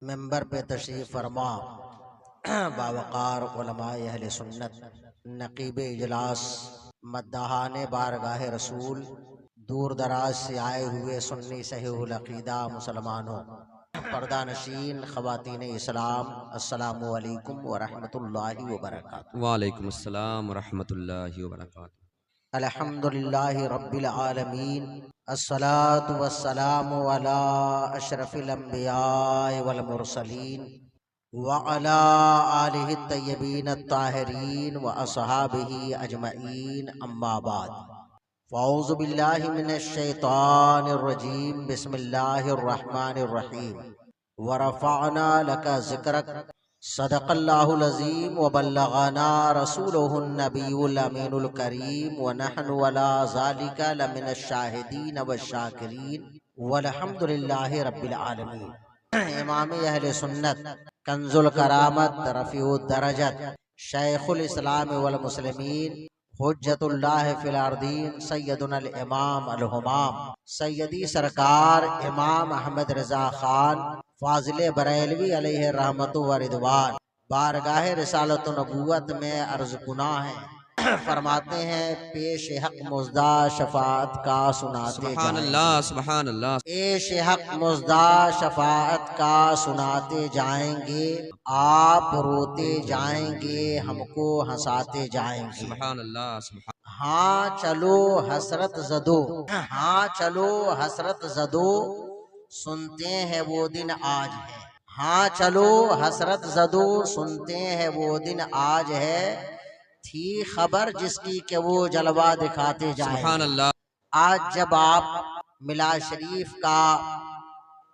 منبر پہ تشریف فرما باوقار علماء اہل سنت، نقیب اجلاس، مداحان بارگاہ رسول، دور دراز سے آئے ہوئے سنی صحیح العقیدہ مسلمانوں، پردہ نشین خواتین اسلام، السلام علیکم ورحمۃ اللہ وبرکاتہ۔ وعلیکم السلام ورحمۃ اللہ وبرکاتہ۔ الحمدللہ رب العالمین، الصلاۃ والسلام علی اشرف الانبیاء والمرسلین وعلی آلہ الطیبین الطاہرین واصحابہ اجمعین، اما بعد فاعوذ باللہ من الشیطان الرجیم، بسم اللہ الرحمن الرحیم۔ ورفعنا لک ذکرک، صدق اللہ العظیم وبلغنا رسولہ النبی الامین الکریم، ونحن علی ذالک لمن الشاہدین والشاکرین، والحمد للہ رب العالمین۔ امام اہل سنت، کنز الکرامت، رفیع الدرجت، شیخ الاسلام والمسلمین، حجت اللہ فی الارضین، سیدنا الامام الہمام سیدی سرکار امام احمد رضا خان فاضل بریلوی علیہ رحمت و رضوان بارگاہ رسالت و نبوت میں عرض گناہ ہیں، فرماتے ہیں پیش حق مزدہ شفاعت کا سناتے سبحان جائیں اللہ گے، سبحان اللہ۔ پیش حق مزدہ شفاعت کا سناتے جائیں گے، آپ روتے جائیں گے، ہم کو ہنساتے جائیں گے۔ سبحان اللہ سبحان ہاں چلو حسرت زدو، ہاں چلو حسرت زدو، سنتے ہیں وہ دن آج ہے۔ ہاں چلو حسرت زدو، سنتے ہیں وہ دن آج ہے، تھی خبر جس کی کہ وہ جلوہ دکھاتے جائیں سبحان گے۔ اللہ۔ آج جب آپ میلاد شریف کا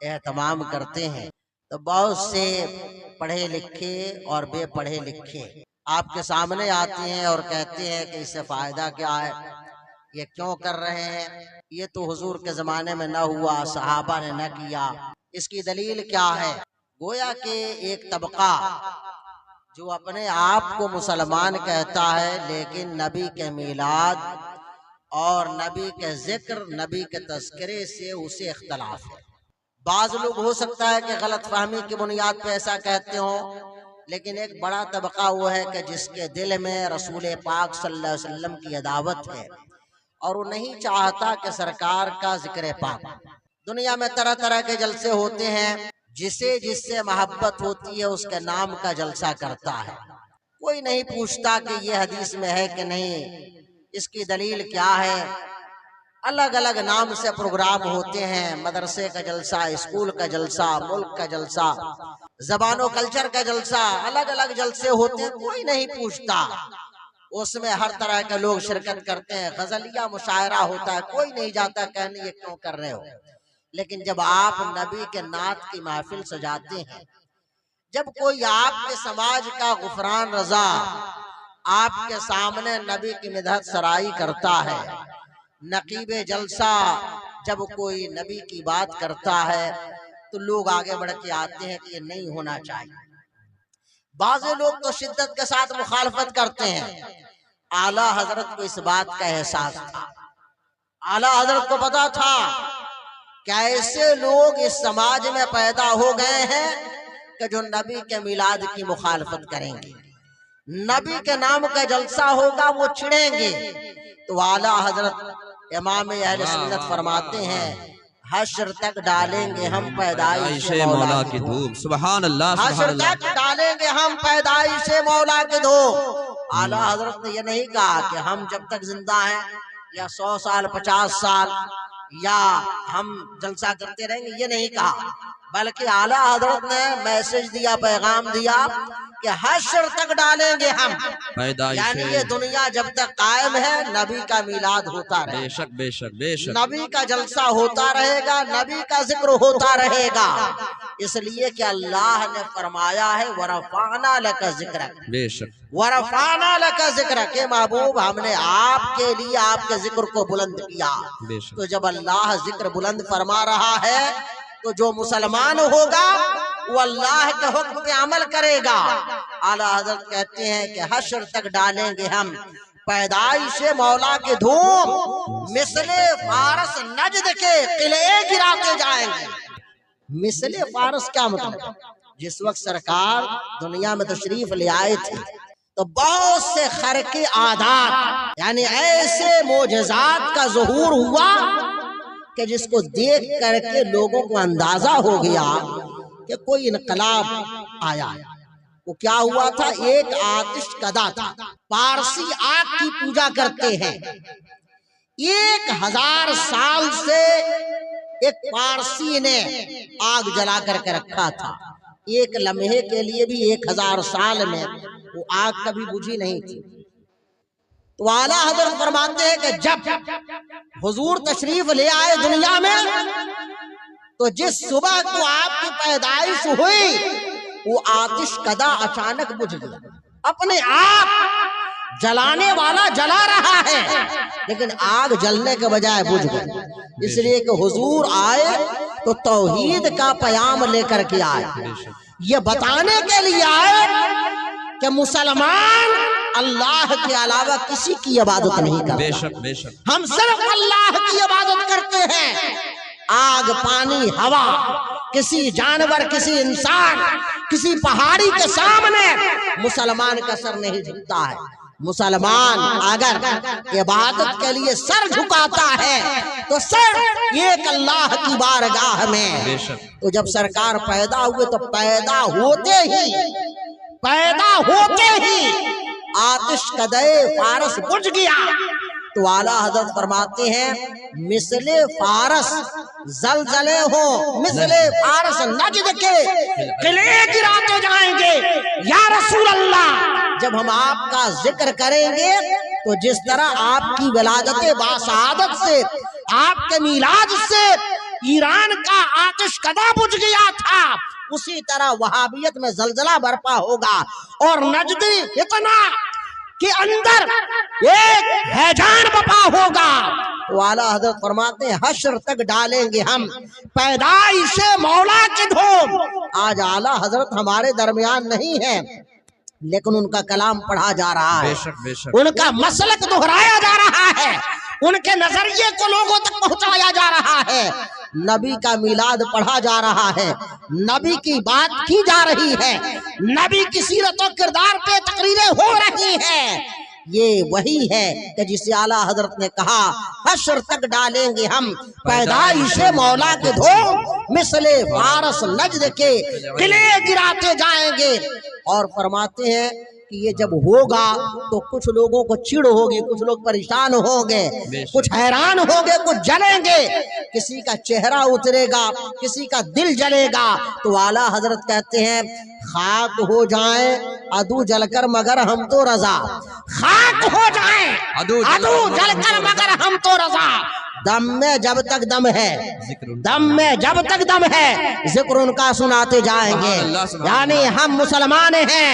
اہتمام کرتے ہیں تو بہت سے پڑھے لکھے اور بے پڑھے لکھے آپ کے سامنے آتے ہیں اور کہتے ہیں کہ اس سے فائدہ کیا ہے، یہ کیوں کر رہے ہیں، یہ تو حضور کے زمانے میں نہ ہوا، صحابہ نے نہ کیا، اس کی دلیل کیا ہے۔ گویا کہ ایک طبقہ جو اپنے آپ کو مسلمان کہتا ہے لیکن نبی کے میلاد اور نبی کے ذکر، نبی کے تذکرے سے اسے اختلاف ہے۔ بعض لوگ ہو سکتا ہے کہ غلط فہمی کی بنیاد پہ ایسا کہتے ہوں، لیکن ایک بڑا طبقہ وہ ہے کہ جس کے دل میں رسول پاک صلی اللہ علیہ وسلم کی عداوت ہے اور وہ نہیں چاہتا کہ سرکار کا ذکر پاک۔ دنیا میں طرح طرح کے جلسے ہوتے ہیں، جسے جس سے محبت ہوتی ہے اس کے نام کا جلسہ کرتا ہے، کوئی نہیں پوچھتا کہ یہ حدیث میں ہے کہ نہیں، اس کی دلیل کیا ہے۔ الگ الگ نام سے پروگرام ہوتے ہیں، مدرسے کا جلسہ، اسکول کا جلسہ، ملک کا جلسہ، زبان و کلچر کا جلسہ، الگ الگ جلسے ہوتے ہیں، کوئی نہیں پوچھتا۔ اس میں ہر طرح کے لوگ شرکت کرتے ہیں، غزلیہ مشاعرہ ہوتا ہے، کوئی نہیں جاتا کہنے یہ کیوں کر رہے ہو۔ لیکن جب آپ نبی کے نعت کی محفل سجاتے ہیں، جب کوئی آپ کے سماج کا غفران رضا آپ کے سامنے نبی کی مدحت سرائی کرتا ہے، نقیب جلسہ جب کوئی نبی کی بات کرتا ہے تو لوگ آگے بڑھ کے آتے ہیں کہ یہ نہیں ہونا چاہیے۔ بعض لوگ تو شدت کے ساتھ مخالفت کرتے ہیں۔ اعلیٰ حضرت کو اس بات کا احساس تھا، اعلیٰ حضرت کو پتا تھا کہ ایسے لوگ اس سماج میں پیدا ہو گئے ہیں کہ جو نبی کے میلاد کی مخالفت کریں گے، نبی کے نام کا جلسہ ہوگا وہ چھڑیں گے۔ تو اعلیٰ حضرت امام اہل سنت فرماتے ہیں حشر تک ڈالیں گے ہم پیدائش مولا کی دھوم، سبحان اللہ سبحان حشر اللہ۔ تک ڈالیں گے ہم پیدائش مولا کی دھوم۔ اعلیٰ حضرت نے یہ نہیں کہا کہ ہم جب تک زندہ ہیں یا 100 سال 50 سال یا ہم جلسہ کرتے رہیں گے، یہ نہیں کہا، بلکہ اعلیٰ حضرت نے میسج دیا، پیغام دیا کہ حشر تک ڈالیں گے ہم، یعنی یہ دنیا جب تک قائم ہے نبی کا میلاد ہوتا رہے بے گا، شک بے شک بے شک۔ نبی کا جلسہ ہوتا رہے گا، نبی کا ذکر ہوتا رہے گا، اس لیے کہ اللہ نے فرمایا ہے وَرَفَعْنَا لَكَ ذِكْرَكَ، بے شک وَرَفَعْنَا لَكَ ذِكْرَكَ، کہ محبوب ہم نے آپ کے لیے آپ کے ذکر کو بلند کیا۔ بے شک۔ تو جب اللہ ذکر بلند فرما رہا ہے تو جو مسلمان ہوگا وہ اللہ کے حکم پہ عمل کرے گا۔ اعلیٰ حضرت کہتے ہیں کہ حشر تک ڈالیں گے ہم پیدائش مولا کے دھوم، مثل فارس نجد کے قلعے گراتے جائیں گے۔ مثل فارس کیا مطلب؟ جس وقت سرکار دنیا میں تشریف لے آئے تھے تو بہت سے خرق عادات یعنی ایسے معجزات کا ظہور ہوا کہ جس کو دیکھ کر کے لوگوں کو اندازہ ہو گیا کہ کوئی انقلاب آیا ہے۔ وہ کیا ہوا تھا؟ ایک آتش کدا تھا۔ پارسی آگ کی پوجا کرتے ہیں۔ 1000 سال سے ایک پارسی نے آگ جلا کر کے رکھا تھا۔ ایک لمحے کے لیے بھی 1000 سال میں وہ آگ کبھی بجھی نہیں تھی۔ تو اعلیٰ حضرت فرماتے ہیں کہ جب حضور تشریف لے آئے دنیا میں تو جس صبح کو آپ کی پیدائش ہوئی وہ آتش کدا اچانک بجھ گیا۔ اپنے آپ جلانے والا جلا رہا ہے لیکن آگ جلنے کے بجائے بجھ گئی، اس لیے کہ حضور آئے تو توحید کا پیام لے کر کے آئے، یہ بتانے کے لیے آئے کہ مسلمان اللہ کے علاوہ کسی کی عبادت نہیں کرتا، ہم صرف اللہ کی عبادت کرتے ہیں۔ آگ، پانی، ہوا، کسی جانور، کسی انسان، کسی پہاڑی کے سامنے مسلمان کا سر نہیں جھکتا ہے۔ مسلمان اگر عبادت کے لیے سر جھکاتا ہے تو صرف ایک اللہ کی بارگاہ میں۔ تو جب سرکار پیدا ہوئے تو پیدا ہوتے ہی آتش کدے فارس بجھ گیا۔ تو اعلیٰ حضرت فرماتے ہیں مثل فارس زلزلے ہو، مثل فارس نجد کے قلعے گراتے جائیں گے۔ یا رسول اللہ، جب ہم آپ کا ذکر کریں گے تو جس طرح آپ کی ولادت باسعادت سے، آپ کے میلاد سے ایران کا آتش کدا بجھ گیا تھا، اسی طرح وہابیت میں زلزلہ برپا ہوگا اور نجدی فتنہ کے اندر ایک ہیجان بپا ہوگا۔ تو اعلیٰ حضرت فرماتے ہیں حشر تک ڈالیں گے ہم پیدائش مولا کی دھوم۔ آج اعلیٰ حضرت ہمارے درمیان نہیں ہے لیکن ان کا کلام پڑھا جا رہا ہے، ان کا مسلک دہرایا جا رہا ہے، ان کے نظریے کو لوگوں تک پہنچایا جا رہا ہے، نبی کا میلاد پڑھا جا رہا ہے، نبی کی بات کی جا رہی ہے، نبی کی سیرت و کردار پہ تقریریں ہو رہی ہیں۔ یہ وہی ہے کہ جسے اعلیٰ حضرت نے کہا حشر تک ڈالیں گے ہم پیدائش مولا کے دھوم، مثل فارس نجد کے قلعے گراتے جائیں گے۔ اور فرماتے ہیں کہ یہ جب ہوگا تو کچھ لوگوں کو چڑ ہوگی، کچھ لوگ پریشان ہوں گے، کچھ حیران ہوں گے، کچھ جلیں گے، کسی کا چہرہ اترے گا، کسی کا دل جلے گا۔ تو اعلیٰ حضرت کہتے ہیں خاک ہو جائیں عدو جل کر مگر ہم تو رضا، خاک ہو جائیں عدو جل کر مگر ہم تو رضا۔ دم میں جب تک دم ہے، دم میں جب تک دم ہے، ذکر ان کا سناتے جائیں گے۔ یعنی ہم مسلمان ہیں،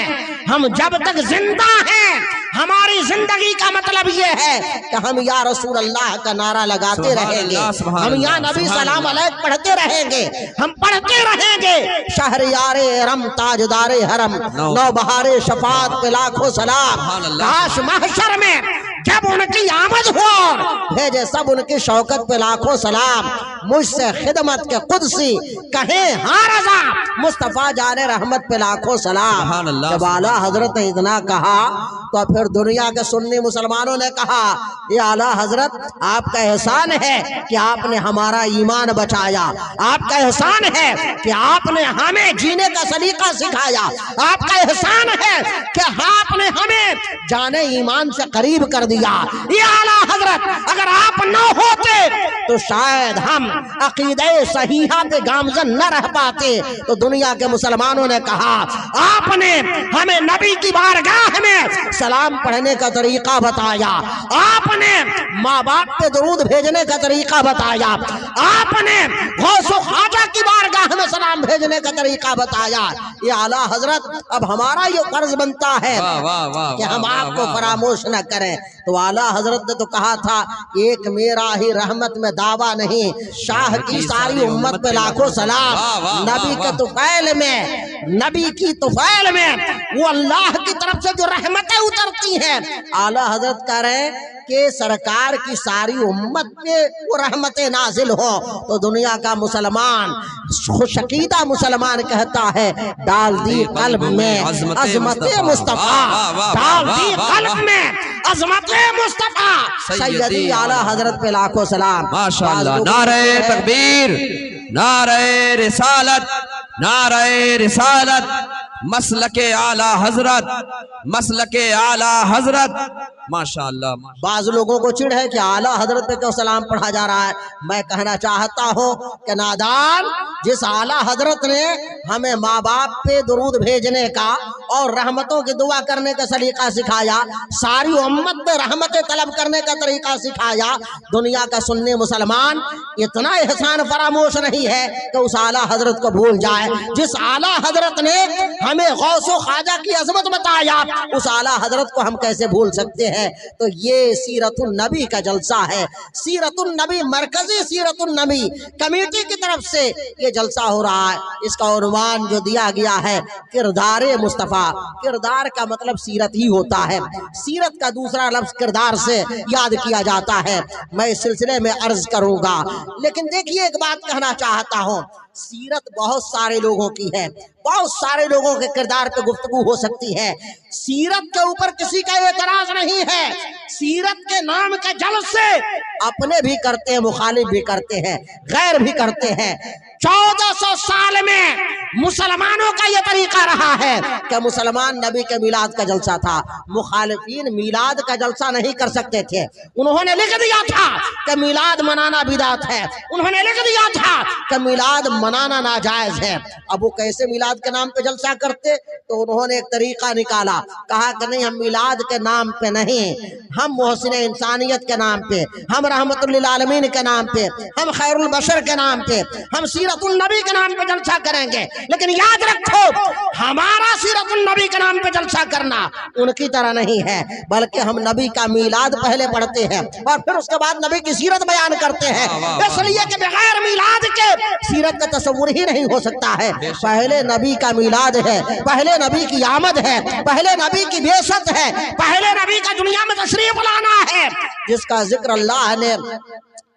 ہم جب تک زندہ ہیں، ہماری زندگی کا مطلب یہ ہے کہ ہم یا رسول اللہ کا نعرہ لگاتے رہیں گے، ہم یا نبی سلام علیک پڑھتے رہیں گے، ہم پڑھتے رہیں گے۔ شہریار ارم تاجدار حرم نو بہار شفاعت پہ لاکھوں سلام، کاش محشر میں جب ان کی آمد ہو بھیجے سب ان کی شوکت پہ لاکھوں سلام، مجھ سے خدمت کے قدسی کہیں ہاں رضا، مصطفیٰ جان رحمت پہ لاکھوں سلام۔ جب اعلیٰ حضرت نے اتنا کہا تو پھر دنیا کے سنی مسلمانوں نے کہا یہ اعلیٰ حضرت آپ کا احسان ہے کہ آپ نے ہمارا ایمان بچایا، آپ کا احسان ہے کہ آپ نے ہمیں جینے کا سلیقہ سکھایا، آپ کا احسان ہے کہ آپ نے ہمیں جانے ایمان سے قریب کر دیا۔ یہ اعلیٰ حضرت اگر آپ نہ ہوتے تو شاید ہم عقیدہ صحیحہ پہ گامزن نہ رہ پاتے۔ تو دنیا کے مسلمانوں نے کہا آپ نے ہمیں نبی کی بارگاہ میں سلام پڑھنے کا طریقہ بتایا، آپ نے ماں باپ پہ درود بھیجنے کا طریقہ بتایا، آپ نے غوث و خواجہ کی بارگاہ میں سلام بھیجنے کا طریقہ بتایا۔ یہ اعلیٰ حضرت اب ہمارا یہ فرض بنتا ہے کہ ہم آپ کو فراموش نہ کریں۔ تو आला हजरत ने तो कहा था एक मेरा ही रहमत में दावा नहीं, शाह की सारी उम्मत पे लाखों सलाम। नबी के तुफैल में, नबी की तुफैल में वो अल्लाह की तरफ से जो रहमतें उतरती हैं, आला हजरत कह रहे हैं कि सरकार की सारी उम्मत पे वो रहमतें नाजिल हो। तो दुनिया का मुसलमान, खुशकीदा मुसलमान कहता है डाल दी कल्ब में अजमत मुस्तफा, डाल दी कल्ब में अजमत मुस्तफा। सैयदी आला हजरत पे लाखों सलाम। माशाअल्लाह। नारे तकबीर, नारे रिसालत, नारे रिसालत, मसलके आला हजरत, मसलके आला हजरत। माशाअल्लाह। बाज लोगों को चिढ़ है कि आला हजरत पे क्यों सलाम पढ़ा जा रहा है। मैं कहना चाहता हूँ कि नादान, जिस आला हजरत ने हमें माँ बाप पे दुरूद भेजने का और रहमतों की दुआ करने का सलीका सिखाया, सारी उम्मत पे रहमतें तलब करने का तरीका सिखाया, दुनिया का सुन्नी मुसलमान इतना एहसान फरामोश नहीं है कि उस आला हजरत को भूल जाए। जिस आला हजरत ने हमें गौसो ख्वाजा की अजमत बताया, उस आला हजरत को हम कैसे भूल सकते हैं। तो ये सीरतुन नबी का जलसा है। सीरतुन नबी, मरकजी सीरतुन नबी कमेटी की तरफ से ये जलसा हो रहा है। इसका उन्वान जो दिया गया है किरदारे मुस्तफा। किरदार का मतलब सीरत ही होता है, सीरत का दूसरा लफ्ज किरदार से याद किया जाता है। मैं इस सिलसिले में अर्ज करूंगा, लेकिन देखिए एक बात कहना चाहता हूं, सीरत बहुत सारे लोगों की है, बहुत सारे लोगों के किरदार पे गुफ्तगू हो सकती है। सीरत के ऊपर किसी का एतराज नहीं है। सीरत के नाम के जल से अपने भी करते हैं, मुखालिफ भी करते हैं, गैर भी करते हैं। 1400 साल में मुसलमानों का यह तरीका रहा है कि मुसलमान नबी के मिलाद का जलसा था, मुखालिफीन मिलाद का जलसा नहीं कर सकते थे। उन्होंने लिख दिया था कि मिलाद मनाना बिदात है, उन्होंने लिख दिया था कि मिलाद मनाना नाजायज है। अब वो कैसे मिलाद के नाम पे जलसा करते, तो उन्होंने एक तरीका निकाला, कहा कि नहीं, हम मिलाद के नाम पे नहीं, हम मोहसिन इंसानियत के नाम पे, हम रहमतुल लिल आलमीन के नाम पे, हम खैरुल बशर के नाम पे, हम सीरतुल नबी के नाम पे जलसा करेंगे। लेकिन याद रखो, हमारा सीरतुल नबी के नाम पे जलसा करना उनकी तरह नहीं है, बल्कि हम नबी का मिलाद पहले पढ़ते हैं और फिर उसके बाद नबी की सीरत बयान करते हैं। इसलिए कि बगैर मिलाद के सीरत का तस्वुर ही नहीं हो सकता है। पहले नबी का मिलाद है, पहले नबी की आमद है, पहले नबी की बेशत है, पहले नबी का दुनिया में तशरीफ लाना है, जिसका जिक्र अल्लाह ने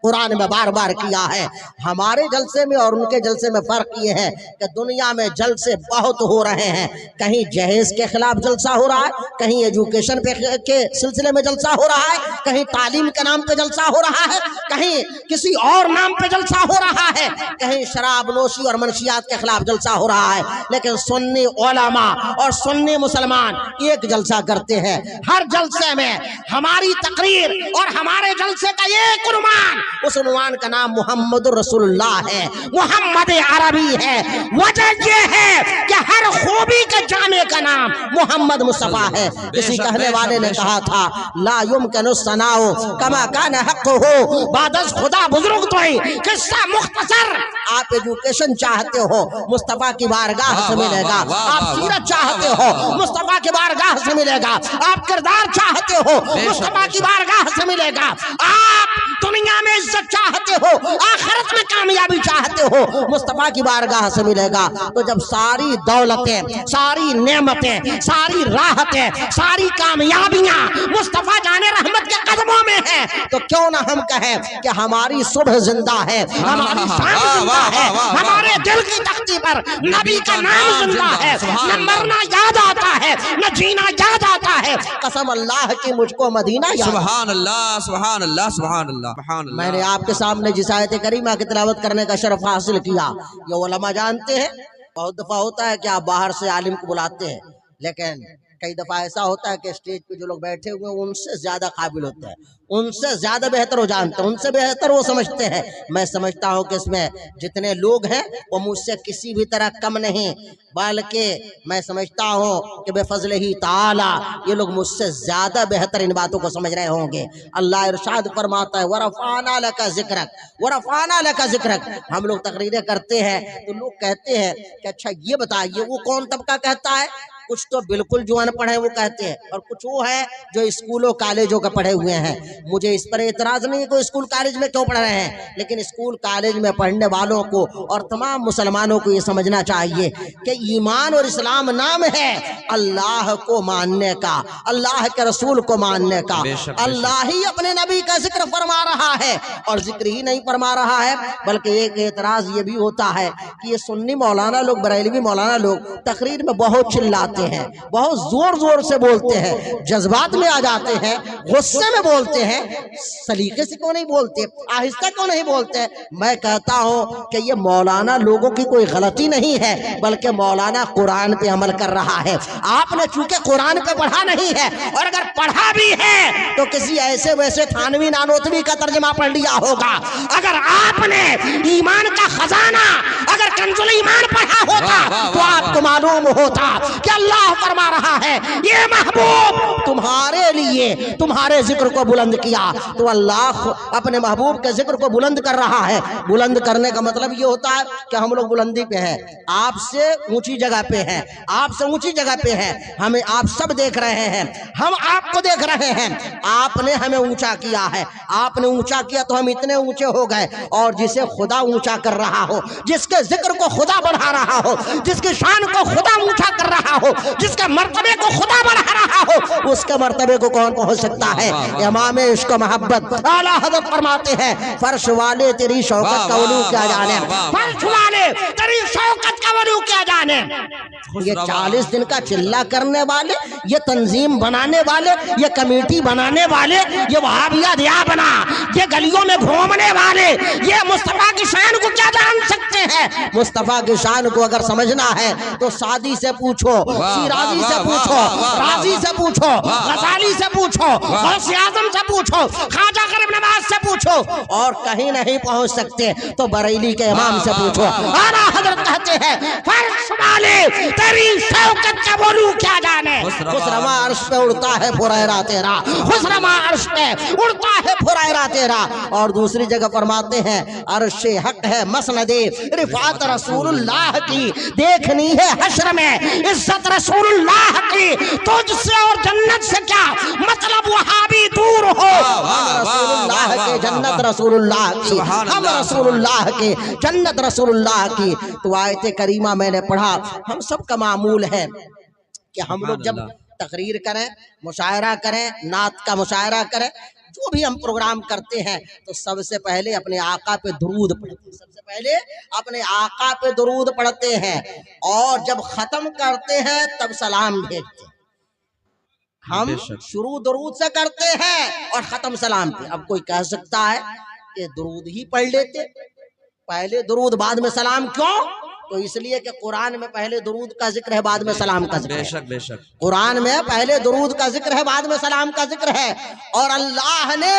कुरान में बार बार किया है। हमारे जलसे में और उनके जलसे में फर्क ये है कि दुनिया में जलसे बहुत हो रहे हैं। कहीं जहेज के खिलाफ जलसा हो रहा है, कहीं एजुकेशन पे के सिलसिले में जलसा हो रहा है, कहीं तालीम के नाम पे जलसा हो रहा है, कहीं किसी और नाम पे जलसा हो रहा है, कहीं शराब नोशी और मनशियात के खिलाफ जलसा हो रहा है। लेकिन सुन्नी उलमा और सुन्नी मुसलमान एक जलसा करते हैं। हर जलसे में हमारी तकरीर और हमारे जलसे का एक उन्वान, उस उन्वान का नाम मोहम्मद रसूलुल्लाह है, मोहम्मद अरबी है। वजह ये है कि हर खूबी के जाने का नाम मोहम्मद मुस्तफा है। किसी कहने वाले ने कहा था, ला युमकिनु सनाओ कमा कान हक़्क़ुहु बादस खुदा बुजुर्ग तो ही किस्सा मुख्तसर। आप एजुकेशन चाहते हो, मुस्तफा की बारगाह से मिलेगा। आप सीरत चाहते हो, मुस्तफा की बारगाह से मिलेगा। आप किरदार चाहते हो, मुस्तफा की बारगाह से मिलेगा। आप दुनिया में इज्जत चाहते हो, आखिरत में कामयाबी चाहते हो, मुस्तफा की बारगाह से मिलेगा। तो जब सारी दौलतें, सारी नेमतें, सारी राहतें, सारी कामयाबियां मुस्तफा जाने रहमत के कदमों में है, तो क्यों ना हम कहें कि हमारी सुबह जिंदा है, हमारी शाम जिंदा है, हमारे दिल की तख्ती पर नबी का नाम जिंदा है। न मरना याद आता है, न जीना याद आता है। कसम अल्लाह की मुझको मदीना याद। सुभान अल्लाह, सुभान अल्लाह, सुभान अल्लाह, सुभान अल्लाह। मैंने आपके सामने जिस आयत करीमा की तिलावत करने का शरफ हासिल किया, ये उलमा जानते हैं। बहुत दफा होता है कि आप बाहर से आलिम को बुलाते हैं, लेकिन कई दफा ऐसा होता है कि स्टेज पे जो लोग बैठे हुए हैं उनसे ज्यादा काबिल होते हैं, उनसे ज्यादा बेहतर हो जानते हैं, उनसे बेहतर वो समझते हैं। मैं समझता हूँ कि इसमें जितने लोग हैं वो मुझसे किसी भी तरह कम नहीं, बल्कि मैं समझता हूँ कि बेफज़्ल ही ताला ये लोग मुझसे ज्यादा बेहतर इन बातों को समझ रहे होंगे। अल्लाह इरशाद फरमाता है, वरफ़अना लका ज़िक्रक, वरफ़अना लका ज़िक्रक। हम लोग तकरीरें करते हैं तो लोग कहते हैं कि अच्छा ये बताइए, वो कौन तबका कहता है कुछ तो बिल्कुल जो अनपढ़ है वो कहते हैं, और कुछ वो है जो स्कूलों कॉलेजों का पढ़े हुए हैं। मुझे इस पर एतराज नहीं कोई स्कूल कॉलेज में क्यों पढ़ रहे हैं, लेकिन स्कूल कॉलेज में पढ़ने वालों को और तमाम मुसलमानों को ये समझना चाहिए कि ईमान और इस्लाम नाम है अल्लाह को मानने का, अल्लाह के रसूल को मानने का। अल्लाह ही अपने नबी का जिक्र फरमा रहा है, और जिक्र ही नहीं फरमा रहा है बल्कि एक एतराज ये भी होता है कि ये सुन्नी मौलाना लोग, बरेलवी मौलाना लोग तकरीर में बहुत चिल्लाते हैं, बहुत जोर जोर से बोलते हैं, जज्बात में आ जाते हैं, गुस्से में बोलते हैं। सलीके से क्यों नहीं बोलते, आहिस्ता क्यों नहीं बोलते? मैं कहता हूं कि ये मौलाना लोगों की कोई गलती नहीं है, बल्कि मौलाना कुरान पे अमल कर रहा है। आपने चूंकि कुरान पे पढ़ा नहीं है, और अगर पढ़ा भी है तो किसी ऐसे वैसे थानवी नानोतवी का तर्जमा पढ़ लिया होगा। अगर आपने ईमान का खजाना, अगर कंजुल ईमान पढ़ा होता तो आपको मालूम होता कि अल्लाह फरमा रहा है ये महबूब तुम्हारे लिए तुम्हारे जिक्र को बुलंद किया। तो अल्लाह अपने महबूब के जिक्र को बुलंद कर रहा है। बुलंद करने का मतलब ये होता है कि हम लोग बुलंदी पे हैं, आपसे ऊंची जगह पे हैं, आपसे ऊंची जगह पे हैं, हमें आप सब देख रहे हैं, हम आपको देख रहे हैं। आपने हमें ऊंचा किया है, आपने ऊंचा किया तो हम इतने ऊंचे हो गए। और जिसे खुदा ऊंचा कर रहा हो, जिसके जिक्र को खुदा बढ़ा रहा हो, जिसकी शान को खुदा ऊंचा कर रहा हो, जिसके मर्तबे को खुदा बढ़ा रहा हो, उसके मर्तबे को कौन पहुंच सकता है? इमाम इश्क मोहब्बत आला हज़रत फरमाते हैं फर्श वाले तेरी शौकत का वलू क्या जाने, फर्श वाले तेरी शौकत का वलू क्या जाने। ये 40 दिन का चिल्ला करने वाले, ये तंजीम बनाने वाले, ये कमेटी बनाने वाले, ये वहाबिया दिया बना, ये गलियों में घूमने वाले, ये मुस्तफा की शान को क्या जान सकते हैं? मुस्तफा की शान को अगर समझना है तो सादी से पूछो, सिराजी से पूछो, राजी से पूछो, गजाली से पूछो, गौसे आज़म से पूछो, ख्वाजा गरीब नवाज से पूछो, और कहीं नहीं पहुंच सकते तो बरेली के इमाम से पूछो। आला हज़रत कहते हैं फर्श वाले तेरी शौकत का बोलू क्या जाने। खुसरमा अर्श पे उड़ता है फुरैरा तेरा, खुसरमा अर्श पे उड़ता है फुरैरा तेरा। और दूसरी जगह फरमाते हैं अर्श हक है मसनदे रिफात रसूलुल्लाह की, देखनी है हश्र में इज्जत रसूलुल्लाह की, तुझसे और जन्नत से क्या मतलब वहां भी दूर हो। हम रसूलुल्लाह के जन्नत रसूलुल्लाह की, हम रसूलुल्लाह के जन्नत रसूलुल्लाह की। तो आयत करीमा मैंने पढ़ा, हम सब का मामूल है कि हम लोग जब तकरीर करें, मुशायरा करें, नात का मुशायरा करें, जो भी हम प्रोग्राम करते हैं तो सबसे पहले अपने आका पे दुरूद पढ़ते हैं, सबसे पहले अपने आका पे दुरूद पढ़ते हैं, और जब खत्म करते हैं तब सलाम भेजते हैं। हम शुरू दुरूद से करते हैं और खत्म सलाम पे। अब कोई कह सकता है कि दुरूद ही पढ़ लेते, पहले दुरूद बाद में सलाम क्यों? तो इसलिए कि कुरान में पहले दुरूद का जिक्र है, बाद में सलाम का जिक्र है। बेशक बेशक कुरान में पहले दुरूद का जिक्र है, बाद में सलाम का जिक्र है। और अल्लाह ने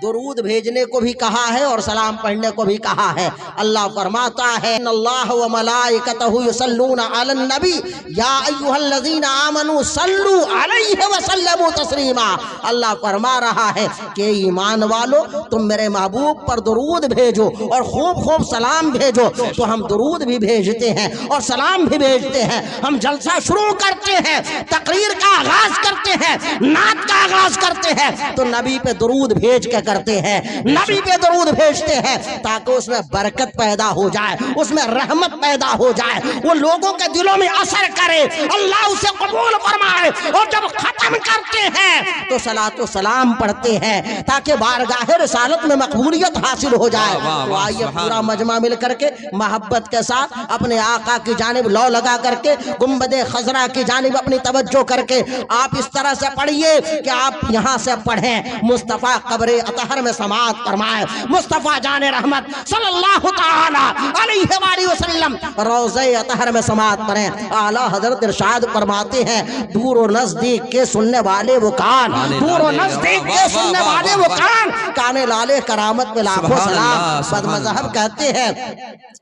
दुरूद भेजने को भी कहा है और सलाम पढ़ने को भी कहा है। अल्लाह फरमाता है अल्लाह व मलाइकतहु युसल्लूना अलन नबी या अय्युहल्लज़ीना आमनू सल्लू अलैहि व सल्लमू तस्लीमा। अल्लाह फरमा रहा है कि ईमान वालो तुम मेरे महबूब पर दुरूद भेजो और खूब खूब सलाम भेजो। तो हम दुरूद भी भेजते हैं और सलाम भी भेजते हैं। हम जलसा शुरू करते हैं, तकरीर का आगाज करते हैं, नात का आगाज करते हैं तो नबी पे दुरूद भेज के करते हैं, नबी पे दुरूद भेजते हैं ताकि उसमें बरकत पैदा हो जाए, उसमें रहमत पैदा हो जाए, वो लोगों के दिलों में असर करे, अल्लाह उसे कबूल फरमाए। और जब खत्म करते हैं तो सलातो सलाम पढ़ते हैं ताकि बारगाह रिसालत में मकबूलियत हासिल हो जाए। तो आइए पूरा मजमा मिल करके मोहब्बत के साथ अपने आका की जानिब लौ लगा करके गुंबदे खजरा की जानिब अपनी तवज्जो करके आप इस तरह से पढ़िए कि आप यहाँ से पढ़ें मुस्तफ़ा कब्रे अतहर में समाअत फरमाए, मुस्तफ़ा जाने रहमत सल्लल्लाहु ताला अलैहि वसल्लम रोज़े अतहर में समाअत करें। आला हज़रत इरशाद फरमाते हैं दूर और नजदीक के सुनने वाले वो कान, दूर और नजदीक के सुनने वाले वो कान, काने लाले करामत पे लाखों सलाम। बदमज़हब कहते हैं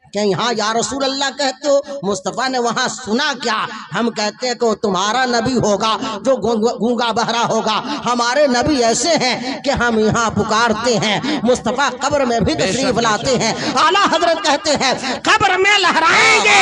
कि यहाँ या रसूल अल्लाह कहते हो, मुस्तफ़ा ने वहाँ सुना क्या? हम कहते हैं कि तुम्हारा नबी होगा जो गूंगा बहरा होगा, हमारे नबी ऐसे हैं कि हम यहाँ पुकारते हैं। मुस्तफ़ा कब्र में भी तशरीफ लाते हैं। आला हजरत कहते हैं कब्र में लहराएंगे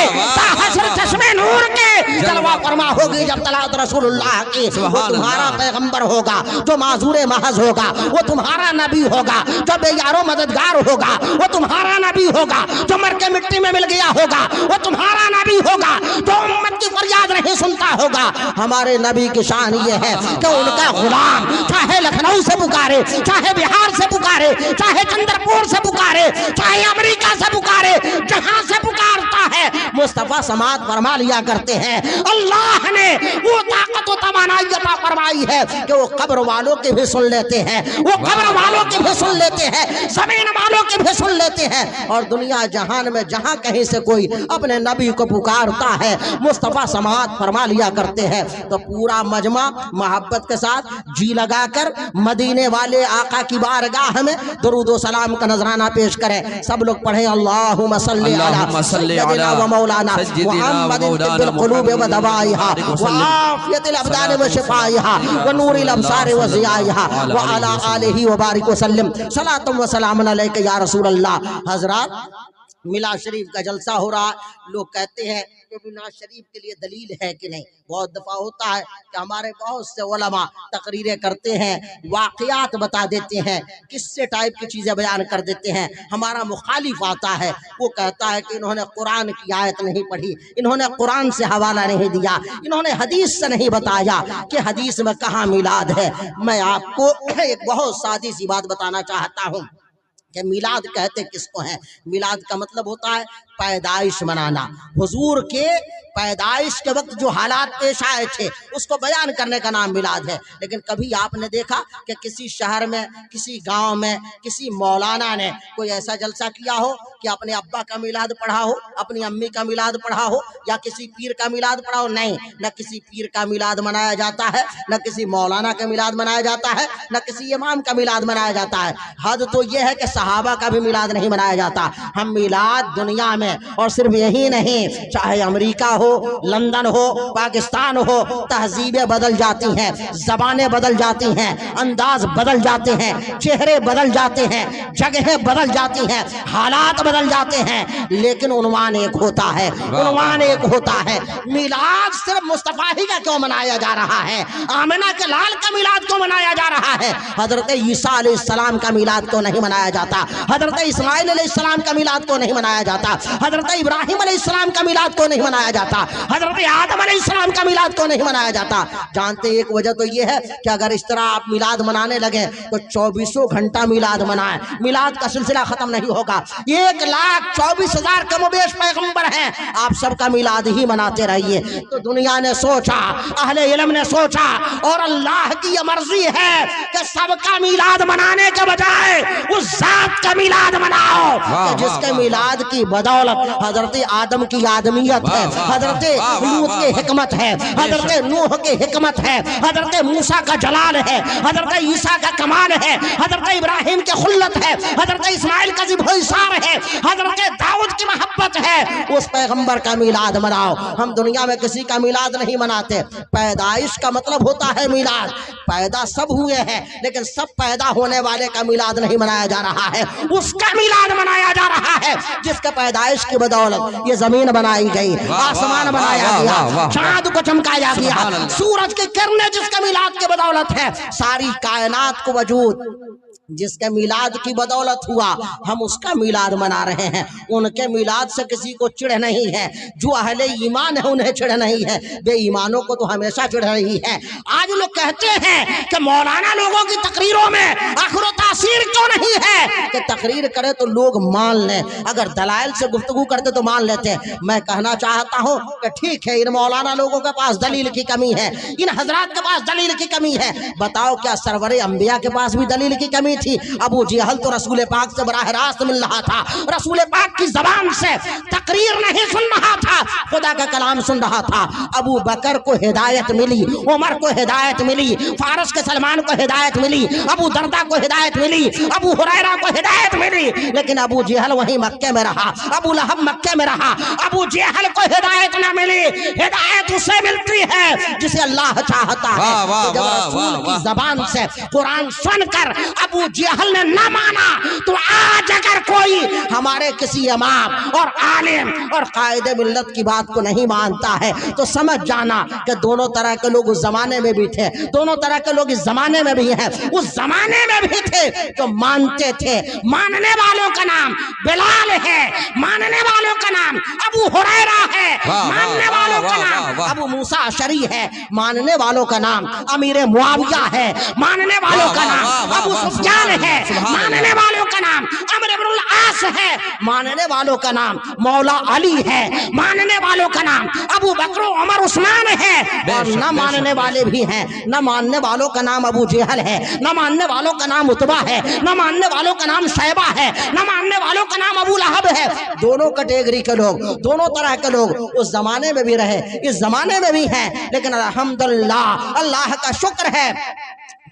हश्र चश्मे नूर के, जलवा फरमा होगी जब तलात रसूलुल्लाह की। वो तुम्हारा पैगंबर होगा जो माजूर महज होगा, वो तुम्हारा नबी होगा जो बेयारो मददगार होगा, वो तुम्हारा नबी होगा जो मर के मिट्टी में मिल गया होगा, वो तुम्हारा नबी होगा जो उम्मत की फरियाद नहीं सुनता होगा। हमारे नबी की शान ये है कि उनका गुलाम चाहे लखनऊ से पुकारे, चाहे बिहार से पुकारे, चाहे चंद्रपुर से पुकारे, चाहे अमेरिका से पुकारे, जहां से पुकारता है मुस्तफा समात फरमा लिया करते हैं। अल्लाह ने वो ताकत और तवानाई अता फरमाई है कि वो कब्र वालों के भी सुन लेते हैं, वो कब्र वालों के भी सुन लेते हैं, जमीन वालों के भी सुन लेते हैं। और दुनिया जहान में जहां कहीं से कोई अपने नबी को पुकारता है मुस्तफा समात फरमा लिया करते हैं। तो पूरा मजमा मोहब्बत के साथ जी लगाकर मदीने वाले आका की बारगाह में दुरूद व सलाम का नजराना पेश करें। सब लोग पढ़ें अल्लाहुम्मा सल्ली अला सय्यदिना व मौलाना मुहम्मदिन तिब्बिल क़ुलूब व दवाइहा व आफियतिल अबदान व शिफाइहा व नूरिल अब्सार व ज़ियाइहा व अला आलिहि व बारिक व सल्लम सलातुम व सलामुन अलैका या रसूल अल्लाह। हजरात, मिलाद शरीफ का जलसा हो रहा है। लोग कहते हैं कि मिलाद शरीफ के लिए दलील है कि नहीं। बहुत दफा होता है कि हमारे बहुत से उलमा तकरीरें करते हैं, वाक़यात बता देते हैं, किस्से टाइप की चीज़ें बयान कर देते हैं। हमारा मुखालिफ आता है, वो कहता है कि इन्होंने कुरान की आयत नहीं पढ़ी, इन्होंने कुरान से हवाला नहीं दिया, इन्होंने हदीस से नहीं बताया कि हदीस में कहाँ मिलाद है। मैं आपको एक बहुत सादी सी बात बताना चाहता हूँ कि मिलाद कहते किसको हैं। मिलाद का मतलब होता है पैदाइश मनाना। हुजूर के पैदाइश के वक्त जो हालात पेश आए थे उसको बयान करने का नाम मिलाद है। लेकिन कभी आपने देखा कि किसी शहर में, किसी गांव में, किसी मौलाना ने कोई ऐसा जलसा किया हो कि अपने अब्बा का मिलाद पढ़ा हो, अपनी अम्मी का मिलाद पढ़ा हो, या किसी पीर का मिलाद पढ़ा हो? नहीं, न किसी पीर का मिलाद मनाया जाता है, न किसी मौलाना का मिलाद मनाया जाता है, न किसी इमाम का मिलाद मनाया जाता है। हद तो यह है कि सहाबा का भी मिलाद नहीं मनाया जाता। हम मिलाद दुनिया में, और सिर्फ यही नहीं, चाहे अमेरिका हो, लंदन हो, पाकिस्तान हो, तहजीबें बदल जाती हैं, जबानें बदल जाती हैं, अंदाज बदल जाते हैं, चेहरे बदल जाते हैं, जगहें बदल जाती हैं, हालात बदल जाते हैं, लेकिन उन्वान एक होता है, उन्वान एक होता है। मिलाद सिर्फ मुस्तफा ही का क्यों मनाया जा रहा है? आमिना के लाल का मिलाद क्यों मनाया जा रहा है? हजरत ईसा अलैहिस्सलाम का मिलाद क्यों नहीं मनाया जाता? हजरत इस्माइल अलैहिस्सलाम का मिलाद क्यों नहीं मनाया जाता? हजरत इब्राहिम अलैहिस्सलाम का मिलाद क्यों नहीं मनाया जाता? हजरत आदम अलैहिस्सलाम का मिलाद क्यों नहीं मनाया जाता? जानते एक वजह तो ये है कि अगर इस तरह आप मिलाद मनाने लगे तो 24 घंटा मिलाद मनाएं, मिलाद का सिलसिला खत्म नहीं होगा। 1,24,000 कमोबेश पैगंबर हैं, आप सबका मिलाद ही मनाते रहिए। तो दुनिया ने सोचा, अहले इल्म ने सोचा, और अल्लाह की ये मर्जी है कि सबका मिलाद मनाने के बजाय उस जात का मिलाद मनाओ जिसके मिलाद की बदौलत हजरत आदम की आदमियत है, हजरत लूत की हिकमत है, हजरत नूह की हिकमत है, हजरत मूसा का जलाल है, हजरत ईसा का कमाल है, हजरत इब्राहिम की खुल्लत है, हजरत इस्माइल का ज़िब्र-ओ-इसार है, हजरत दाऊद की मोहब्बत है। उस पैगंबर का मिलाद मनाओ। हम दुनिया में किसी का मिलाद नहीं मनाते। पैदाइश का मतलब होता है मिलाद। पैदा सब हुए हैं, लेकिन सब पैदा होने वाले का मिलाद नहीं मनाया जा रहा है, उसका मिलाद मनाया जा रहा है जिसके पैदाइश की बदौलत ये जमीन बनाई गई, आसमान बनाया गया, चांद को चमकाया गया, सूरज की किरणें जिसके मिलाद की बदौलत है, सारी कायनात को वजूद जिसके मिलाद की बदौलत हुआ, हम उसका मिलाद मना रहे हैं। उनके मिलाद से किसी को चिढ़ नहीं है। जो अहले ईमान है उन्हें चिढ़ नहीं है, बेईमानों को तो हमेशा चिढ़ रही है। आज लोग कहते हैं कि मौलाना लोगों की तकरीरों में आखिर तासीर क्यों नहीं है कि तकरीर करे तो लोग मान लें, अगर दलाइल से गुफ्तगू करते तो मान लेते। मैं कहना चाहता हूँ कि ठीक है, इन मौलाना लोगों के पास दलील की कमी है, इन हजरात के पास दलील की कमी है। बताओ क्या सरवरे अंबिया के पास भी दलील की कमी थी? अबू जहल तो रसूल पाक से बराह रास्त मिल रहा था, रसूल पाक की जबान से तकरीर नहीं सुन रहा था, खुदा का कलाम सुन रहा था। अबू बकर को हिदायत मिली, उमर को हिदायत मिली, फारस के सलमान को हिदायत मिली, अबू दरदा को हिदायत मिली, अबू हुरैरा को हिदायत मिली, लेकिन अबू जहल वहीं मक्के में रहा, अबू लहब मक्के में रहा। अबू जहल को हिदायत ना मिली, हिदायत ہدایت اسے ملتی ہے جسے اللہ چاہتا ہے۔ جب رسول کی زبان سے قرآن سن کر ابو جہل نے نہ مانا، تو آج اگر کوئی ہمارے کسی امام اور عالم اور قائد ملت کی بات کو نہیں مانتا ہے تو سمجھ جانا کہ دونوں طرح کے لوگ اس زمانے میں بھی تھے، دونوں طرح کے لوگ اس زمانے میں بھی ہیں۔ اس زمانے میں بھی تھے جو مانتے تھے، ماننے والوں کا نام بلال ہے، ماننے والوں کا نام ابو ہریرہ ہے، ماننے والوں کا نام ابو موسیٰ اشعری ہے، ماننے والوں کا نام امیر معاویہ ہے، ماننے والوں کا نام ابو سفیان ہے، ماننے والوں کا نام عمرو بن العاص ہے، ماننے والوں کا نام مولا علی ہے، ماننے والوں کا نام ابو بکر عمر عثمان ہے، اور نہ ماننے والے بھی ہیں، نہ ماننے والوں کا نام ابو جہل ہے، نہ ماننے والوں کا نام عتبہ ہے، نہ ماننے والوں کا نام شیبہ ہے، نہ ماننے والوں کا نام ابو لہب ہے۔ دونوں کیٹیگری کے لوگ، دونوں طرح کے لوگ اس زمانے میں بھی رہے، اس زمانے میں بھی ہیں، لیکن الحمدللہ اللہ کا شکر ہے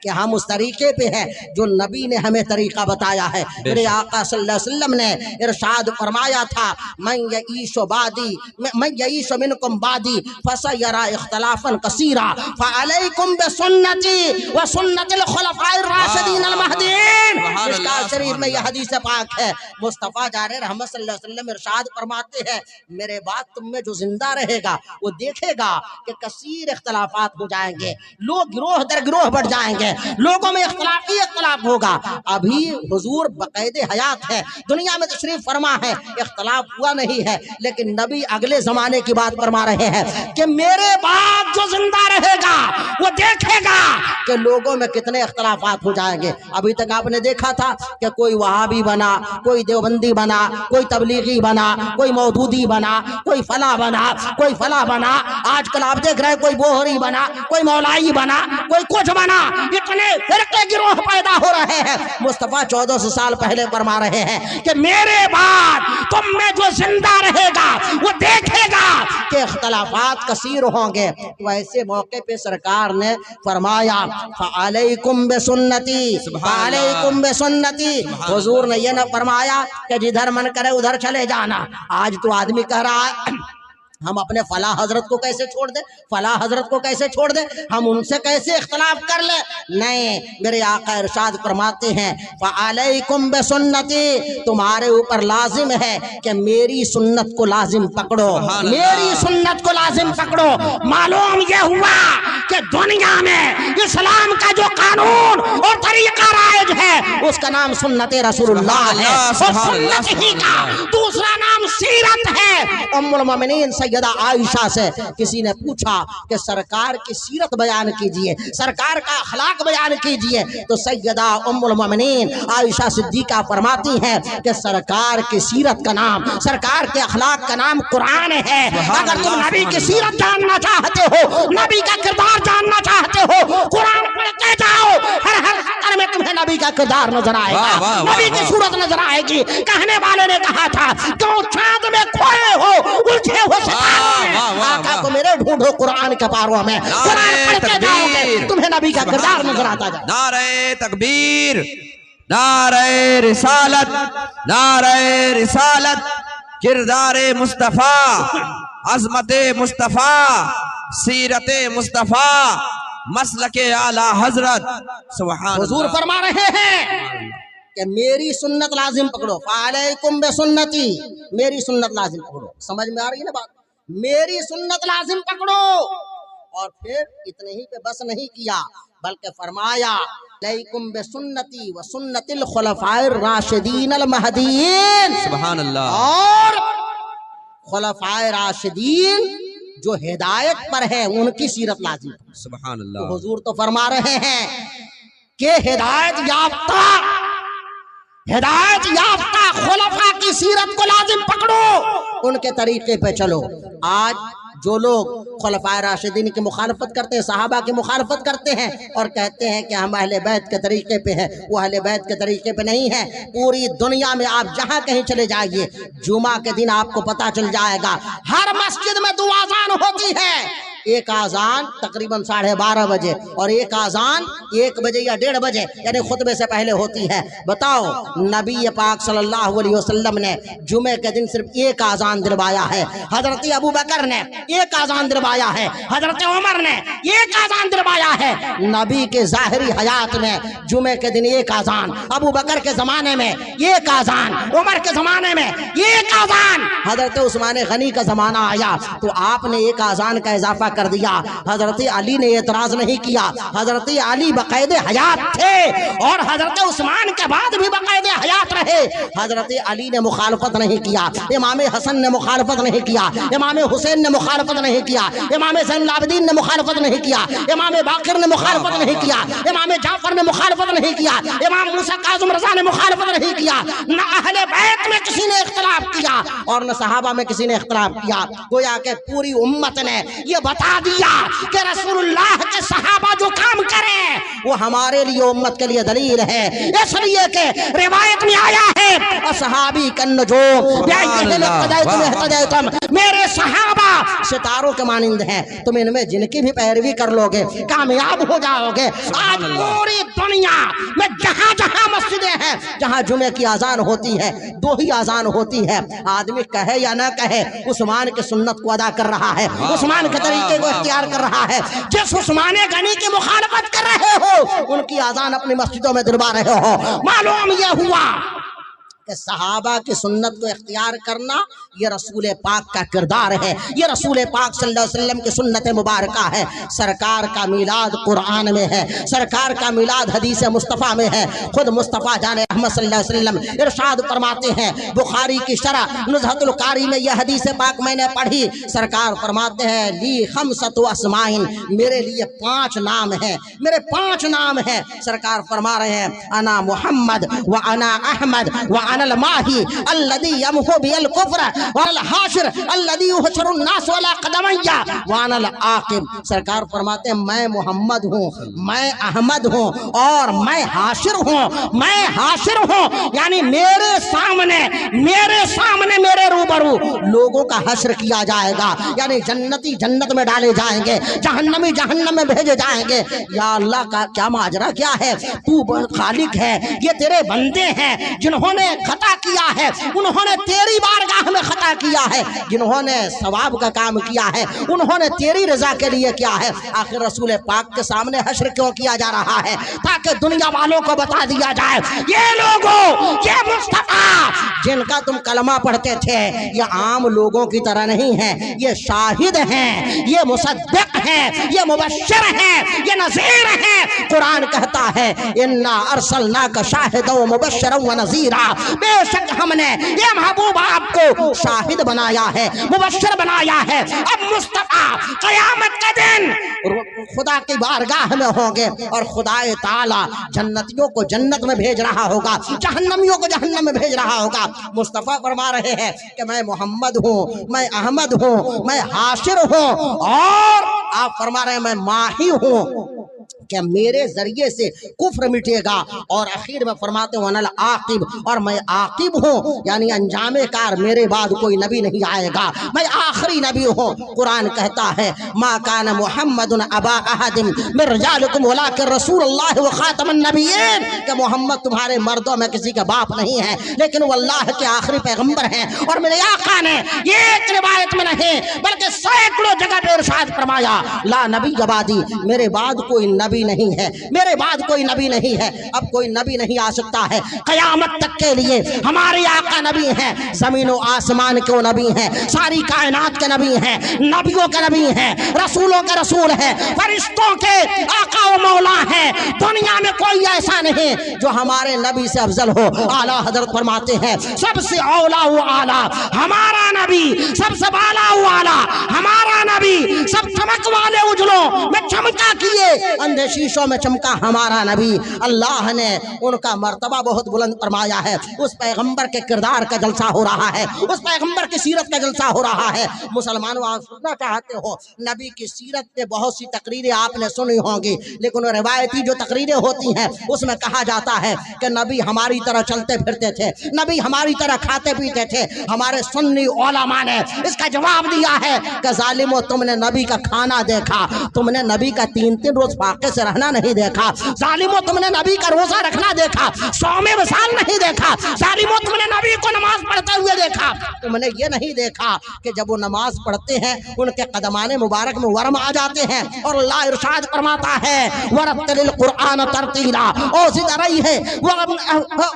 کہ ہم اس طریقے پہ ہیں جو نبی نے ہمیں طریقہ بتایا ہے۔ میرے آقا صلی اللہ علیہ وسلم نے ارشاد فرمایا تھا، من یعیش منکم بعدی فسیرا اختلافا کثیرا فعلیکم بسنتی وسنت الخلفاء الراشدین المہدیین۔ مشکوٰۃ شریف میں یہ حدیث پاک ہے۔ مصطفیٰ جار رحمت صلی اللہ علیہ وسلم ارشاد فرماتے ہیں، میرے بعد تم میں جو زندہ رہے گا وہ دیکھے گا کہ کثیر اختلافات ہو جائیں گے، لوگ گروہ در گروہ بڑھ جائیں گے، لوگوں میں اختلاف ہی اختلاف ہوگا۔ ابھی حضور بقید حیات ہے، دنیا میں تشریف فرما ہے، اختلاف ہوا نہیں ہے، لیکن نبی اگلے زمانے کی بات فرما رہے ہیں کہ میرے بعد جو زندہ رہے گا وہ دیکھے گا کہ لوگوں میں کتنے اختلافات ہو جائیں گے۔ ابھی تک آپ نے دیکھا تھا کہ کوئی وہابی بنا، کوئی دیوبندی بنا، کوئی تبلیغی بنا، کوئی مودودی بنا، کوئی فلاں بنا، کوئی فلاں بنا۔ آج کل آپ دیکھ رہے ہیں کوئی بوہری بنا، کوئی مولائی بنا، کوئی کچھ بنا، اتنے فرقے گروہ پیدا ہو رہے ہیں۔ مصطفیٰ 1400 سال پہلے فرما رہے ہیں کہ میرے بعد تم میں جو زندہ رہے گا وہ دیکھے گا کہ اختلافات کثیر ہوں گے۔ تو ایسے موقع پہ سرکار نے فرمایا فعلیکم بسنتی، فعلیکم بسنتی۔ حضور نے یہ نہ فرمایا کہ جدھر من کرے ادھر چلے جانا۔ آج تو آدمی کہہ رہا ہے ہم اپنے فلاں حضرت کو کیسے چھوڑ دیں، فلاں حضرت کو کیسے چھوڑ دیں، ہم ان سے کیسے اختلاف کر لیں۔ نہیں، میرے آقا ارشاد فرماتے ہیں فعلیکم بسنتی، تمہارے اوپر لازم ہے کہ میری سنت کو لازم پکڑو، میری سنت کو لازم پکڑو۔ معلوم یہ ہوا کہ دنیا میں اسلام کا جو قانون اور طریقہ رائج ہے اس کا نام سنت رسول اللہ ہے، اور سنت ہی کا دوسرا نام سیرت ہے۔ ام المومنین سیدہ عائشہ سے کسی نے پوچھا کہ سرکار کی سیرت بیان کیجئے، سرکار کا اخلاق بیان کیجئے، تو سیدہ ام المومنین عائشہ صدیقہ فرماتی ہیں کہ سرکار کی سیرت کا نام، سرکار کے اخلاق کا نام قرآن ہے۔ اگر تم نبی کی سیرت جاننا چاہتے ہو، نبی کا کردار جاننا چاہتے ہو، قرآن پڑھ کے جاؤ، ہر سطر میں تمہیں نبی کا کردار نظر آئے گا، نبی کی صورت نظر آئے گی۔ کہنے والے نے کہا تھا کیوں چاند میں کھوئے ہو، الجھے ہو آقا کو میرے ڈھونڈو قرآن کے پاروں میں، قرآن پڑھ کے جاؤ گے تمہیں نبی کا کردار نظر آتا جائے۔ نعرہ تکبیر، نعرہ رسالت، نعرہ رسالت، کردار مصطفیٰ، عظمت مصطفیٰ، سیرت مصطفیٰ، مسلک اعلی حضرت۔ سبحان حضور اللہ۔ فرما رہے ہیں کہ میری سنت لازم پکڑو، فعلیکم بسنتی، میری سنت لازم پکڑو۔ سمجھ میں آ رہی ہے نا بات؟ میری سنت لازم پکڑو۔ اور پھر اتنے ہی پہ بس نہیں کیا بلکہ فرمایا علیکم بسنتی وسنت الخلفاء الراشدین المہدیین۔ سبحان اللہ۔ اور خلفاء راشدین جو ہدایت پر ہیں ان کی سیرت لازم پکڑو۔ سبحان تو اللہ۔ حضور تو فرما رہے ہیں کہ ہدایت یافتہ خلفاء کی سیرت کو لازم پکڑو، ان کے طریقے پہ چلو۔ آج جو لوگ خلفاء راشدین کی مخالفت کرتے ہیں، صحابہ کی مخالفت کرتے ہیں اور کہتے ہیں کہ ہم اہل بیت کے طریقے پہ ہیں، وہ اہل بیت کے طریقے پہ نہیں ہیں۔ پوری دنیا میں آپ جہاں کہیں چلے جائیے، جمعہ کے دن آپ کو پتہ چل جائے گا ہر مسجد میں دعا اذان ہوتی ہے ایک آذان تقریباً 12:30 بجے اور ایک آذان 1 بجے یا 1:30 بجے یعنی خطبے سے پہلے ہوتی ہے۔ بتاؤ نبی پاک صلی اللہ علیہ وسلم نے جمعے کے دن صرف ایک آذان دلوایا ہے، حضرت ابو بکر نے ایک آذان دلوایا ہے، حضرت عمر نے ایک آذان دلوایا ہے۔ نبی کے ظاہری حیات میں جمعے کے دن ایک آذان، ابو بکر کے زمانے میں ایک آذان، عمر کے زمانے میں ایک آذان، حضرت عثمان غنی کا زمانہ آیا تو آپ نے ایک آذان کا اضافہ کر دیا۔ حضرت علی نے اعتراض نہیں کیا، حضرت علی بقید حیات تھے اور حضرت عثمان کے بعد بھی بقید حیات رہے، حضرت علی نے مخالفت نہیں کیا، امام حسن نے مخالفت نہیں کیا، امام حسین نے مخالفت نہیں کیا، امام زین العابدین نے مخالفت نہیں کیا، امام باقر نے مخالفت نہیں کیا، امام جعفر نے مخالفت نہیں کیا، امام موسیٰ کاظم رضا نے مخالفت نہیں کیا، نہ اہل بیت میں کسی نے اختلاف کیا اور نہ صحابہ میں کسی نے اختلاف کیا۔ گویا کہ پوری امت نے یہ بتا دیا کہ رسول اللہ کے صحابہ جو کام کریں وہ ہمارے لیے امت کے لیے دلیل ہے، اس لیے کہ روایت میں آیا ہے اصحابی کالنجوم میرے صحابہ ستاروں کے مانند ہیں، تم ان میں جن کی بھی پیروی کر لو گے کامیاب ہو جاؤ گے۔ آج پوری دنیا میں جہاں جہاں مسجدیں ہیں جہاں جمعے کی اذان ہوتی ہے 2 ہی اذان ہوتی ہے، آدمی کہے یا نہ کہے عثمان کی سنت کو ادا کر رہا ہے، عثمان کے طریقے کو اختیار کر رہا ہے۔ جس عثمان غنی کی مخالفت کر رہے ہو ان کی اذان اپنی مسجدوں میں دلوا رہے ہو۔ معلوم یہ ہوا کہ صحابہ کی سنت کو اختیار کرنا یہ رسول پاک کا کردار ہے، یہ رسول پاک صلی اللہ علیہ وسلم کی سنت مبارکہ ہے۔ سرکار کا میلاد قرآن میں ہے، سرکار کا میلاد حدیث مصطفیٰ میں ہے۔ خود مصطفیٰ جان احمد صلی اللہ علیہ وسلم ارشاد فرماتے ہیں، بخاری کی شرح نزہۃ القاری میں یہ حدیث پاک میں نے پڑھی، سرکار فرماتے ہیں لی خمسۃ اسماء، میرے لیے 5 نام ہیں، میرے 5 نام ہیں۔ سرکار فرما رہے ہیں انا محمد وانا احمد وانا الماہی الذی یمحو بی الکفر وانا الحاشر الذی یحشر الناس علی قدمی وانا العاقب۔ سرکار فرماتے ہیں میں محمد ہوں، میں احمد ہوں اور میں حاشر ہوں، میں حاشر ہوں یعنی میرے سامنے میرے روبرو لوگوں کا حشر کیا جائے گا، یعنی جنتی جنت میں ڈالے جائیں گے، جہنمی جہنم میں بھیجے جائیں گے۔ یا اللہ کا کیا ماجرا کیا ہے، تو خالق ہے، یہ تیرے بندے ہیں جنہوں نے خطا کیا ہے، انہوں نے تیری بارگاہ میں خطا کیا ہے، جنہوں نے ثواب کا کام کیا ہے انہوں نے تیری رضا کے لیے کیا ہے۔ آخر رسول پاک کے سامنے حشر کیوں کیا جا رہا ہے؟ تاکہ دنیا والوں کو بتا دیا جائے یہ لوگوں، یہ مصطفیٰ جن کا تم کلمہ پڑھتے تھے یہ عام لوگوں کی طرح نہیں ہیں، یہ شاہد ہیں، یہ مصدق ہیں، یہ مبشر ہیں، یہ نذیر ہیں۔ قرآن کہتا ہے انا ارسلناک شاہدا ومبشرا ونذیرا، بے شک ہم نے یہ محبوب آپ کو شاہد بنایا ہے، مبشر بنایا ہے۔ اب مصطفیٰ قیامت کے دن خدا کی بارگاہ میں ہوں گے اور خدا تعالی جنتیوں کو جنت میں بھیج رہا ہوگا، جہنمیوں کو جہنم میں بھیج رہا ہوگا۔ مصطفیٰ فرما رہے ہیں کہ میں محمد ہوں، میں احمد ہوں، میں حاشر ہوں اور آپ فرما رہے ہیں میں ماہی ہوں کہ میرے ذریعے سے کفر مٹے گا، اور اخیر میں فرماتے ہیں انل عاقب، اور میں عاقب ہوں یعنی انجام کار، میرے بعد کوئی نبی نہیں آئے گا، میں آخری نبی ہوں۔ قرآن کہتا ہے ما کان محمد ابا احد من رجالکم ولکن رسول اللہ وخاتم النبیین، کہ محمد تمہارے مردوں میں کسی کا باپ نہیں ہے لیکن وہ اللہ کے آخری پیغمبر ہیں۔ اور میرے آقا نے یہ ایک روایت میں نہیں بلکہ سینکڑوں جگہ پہ ارشاد فرمایا لا نبی بعدی، میرے بعد کوئی نبی نہیں ہے، میرے بعد کوئی نبی نہیں ہے، اب کوئی نبی نہیں آ سکتا ہے قیامت تک کے لیے۔ ہمارے آقا نبی ہیں، زمین و آسمان کے نبی ہیں، ساری کائنات کے نبی ہیں، نبیوں کے نبی ہیں، رسولوں کے رسول ہیں، فرشتوں کے آقا و مولا ہیں۔ دنیا میں کوئی ایسا نہیں جو ہمارے نبی سے افضل ہو۔ اعلیٰ حضرت فرماتے ہیں سب سے اولا و اعلیٰ ہمارا نبی، سب سے بالا و اعلیٰ ہمارا نبی، سب چمک والے اجلوں میں چمکا کیا लिए अंधे शीशों में चमका हमारा नबी। अल्लाह ने उनका मर्तबा बहुत बुलंद फरमाया है। उस पैगंबर के किरदार का जलसा हो रहा है, उस पैगंबर की सीरत का जलसा हो रहा है। मुसलमानों, आप सुनना चाहते हो नबी की सीरत पे बहुत सी तकरीरें आपने सुनी होंगी, लेकिन रिवायती जो तकरीरें होती हैं उसमें कहा जाता है कि नबी हमारी तरह चलते फिरते थे, नबी हमारी तरह खाते पीते थे। हमारे सुन्नी उलमा ने इसका जवाब दिया है कि जालिमो, तुमने नबी का खाना देखा, तुमने नबी का 3-3 रोज फाके से रहना नहीं देखा। जालिमो, तुमने नबी का रोजा रखना देखा, 100 में विसाल नहीं देखा। जालिमो, तुमने नबी को नमाज पढ़ते हुए देखा, तुमने ये नहीं देखा कि जब वो नमाज पढ़ते हैं उनके कदमाने मुबारक में वरम आ जाते हैं। और अल्लाह इरशाद फरमाता है वरत्तिल कुरआन तरतीला, ओ जिद रही है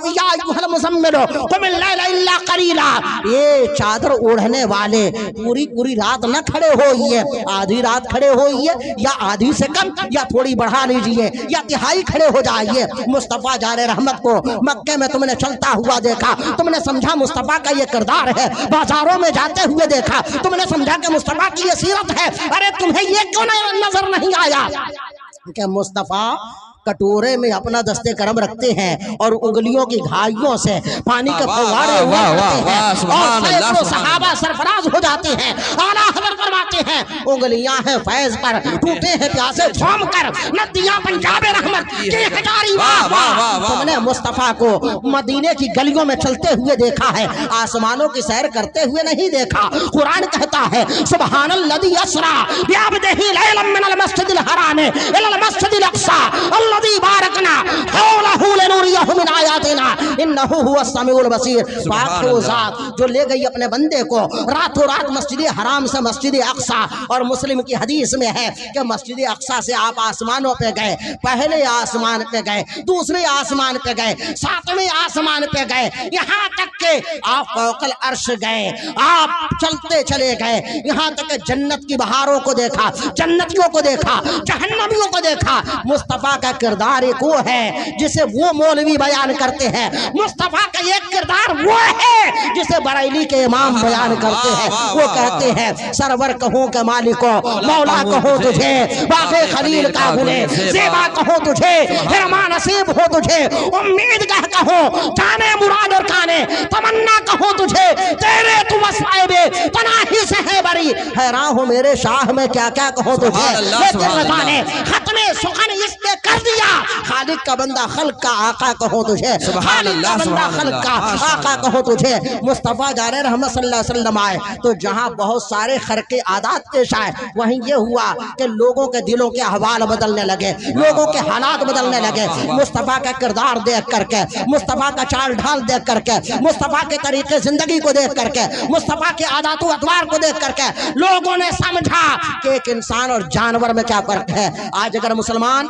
या अय्युहल मुज़म्मिल कुम लैला इल्ला कलीला। ये चादर ओढ़ने वाले पूरी रात न खड़े होइए, आधी रात खड़े होइए या आधी से कम या थोड़ी बढ़ा लीजिए या तिहाई खड़े हो जाइए। मुस्तफा जाने रहमत को मक्के में तुमने चलता हुआ देखा, तुमने समझा मुस्तफा का ये किरदार है। बाजारों में जाते हुए देखा, तुमने समझा कि मुस्तफा की ये सीरत है। अरे तुम्हें ये क्यों नजर नहीं आया कि मुस्तफा कटोरे में अपना दस्ते करम रखते हैं और उंगलियों की घाइयों से पानी के फव्वारे हुआ करते हैं और सैकड़ों सहाबा सरफराज हो जाते हैं। आला हज़रत फरमाते हैं उंगलियां हैं फैज पर, टूटे हैं प्यासे झूम कर, नदियां पंजाबे रहमत की हजारी। तुमने मुस्तफा को मदीने की गलियों में चलते हुए देखा है, आसमानों की सैर करते हुए नहीं देखा। कुरान कहता है सुबहानल्लज़ी अस्रा बिअब्दिही लैलन मिनल मस्जिदिल हराम इलल मस्जिदिल अक़सा अल्लज़ी बारकना हौलहु लिनुरियहु मिन आयातिना इन्नहु हुवस समीउल बसीर। पाक है वो ज़ात जो ले गई अपने बंदे को रातों रात मस्जिद हराम से मस्जिद अक़सा। और मुस्लिम की हदीस में है कि मस्जिद अक़सा से आप आसमानों पे गए, पहले आसमान पे गए, दूसरे आसमान पे गए, 7वें आसमान पे गए, यहाँ तक के आप फौकल अर्श गए, आप चलते चले गए, यहाँ तक के जन्नत की बहारों को देखा, जन्नतियों को देखा, जहन्नमियों को देखा। मुस्तफा का किरदार एक वो है जिसे वो मौलवी बयान करते हैं, मुस्तफा का एक किरदार वो है जिसे बरेली के इमाम बयान करते हैं। वो कहते हैं सरवर कहूँ के मालिको, मौला कहूँ तुझे, बाक़े खलील का गुले, ज़ेबा कहूँ तुझे, हिरमा नसीब हो तुझे, उम्मीदगाह कहूँ, जाने मुराद और काने, तमन्ना कहूँ तुझे, तेरे तू वसाइबे पनाही से है बरी। हैरान हो मेरे शाह में क्या क्या कहूँ तुझे, जाने खत्मे सुखन इसने कर दिया। खालिक का बंदा खल्क का आका कहूँ तुझे, खालिक का बंदा खल्क का आका कहूँ तुझे। मुस्तफा जाने रहमत सल्लल्लाहु अलैहि वसल्लम आए तो जहाँ बहुत सारे खरके आदात पेश आए, वहीं ये हुआ कि लोगों के दिलों के अहवाल बदलने लगे, लोगों के हालात बदलने लगे। मुस्तफा का किरदार देख करके, मुस्तफा का चाल ढाल देख करके, मुस्तफा के तरीके जिंदगी को देख करके, मुस्तफा के आदातों अतवार को देख करके लोगों ने समझा कि एक इंसान और जानवर में क्या फर्क है। आज अगर मुसलमान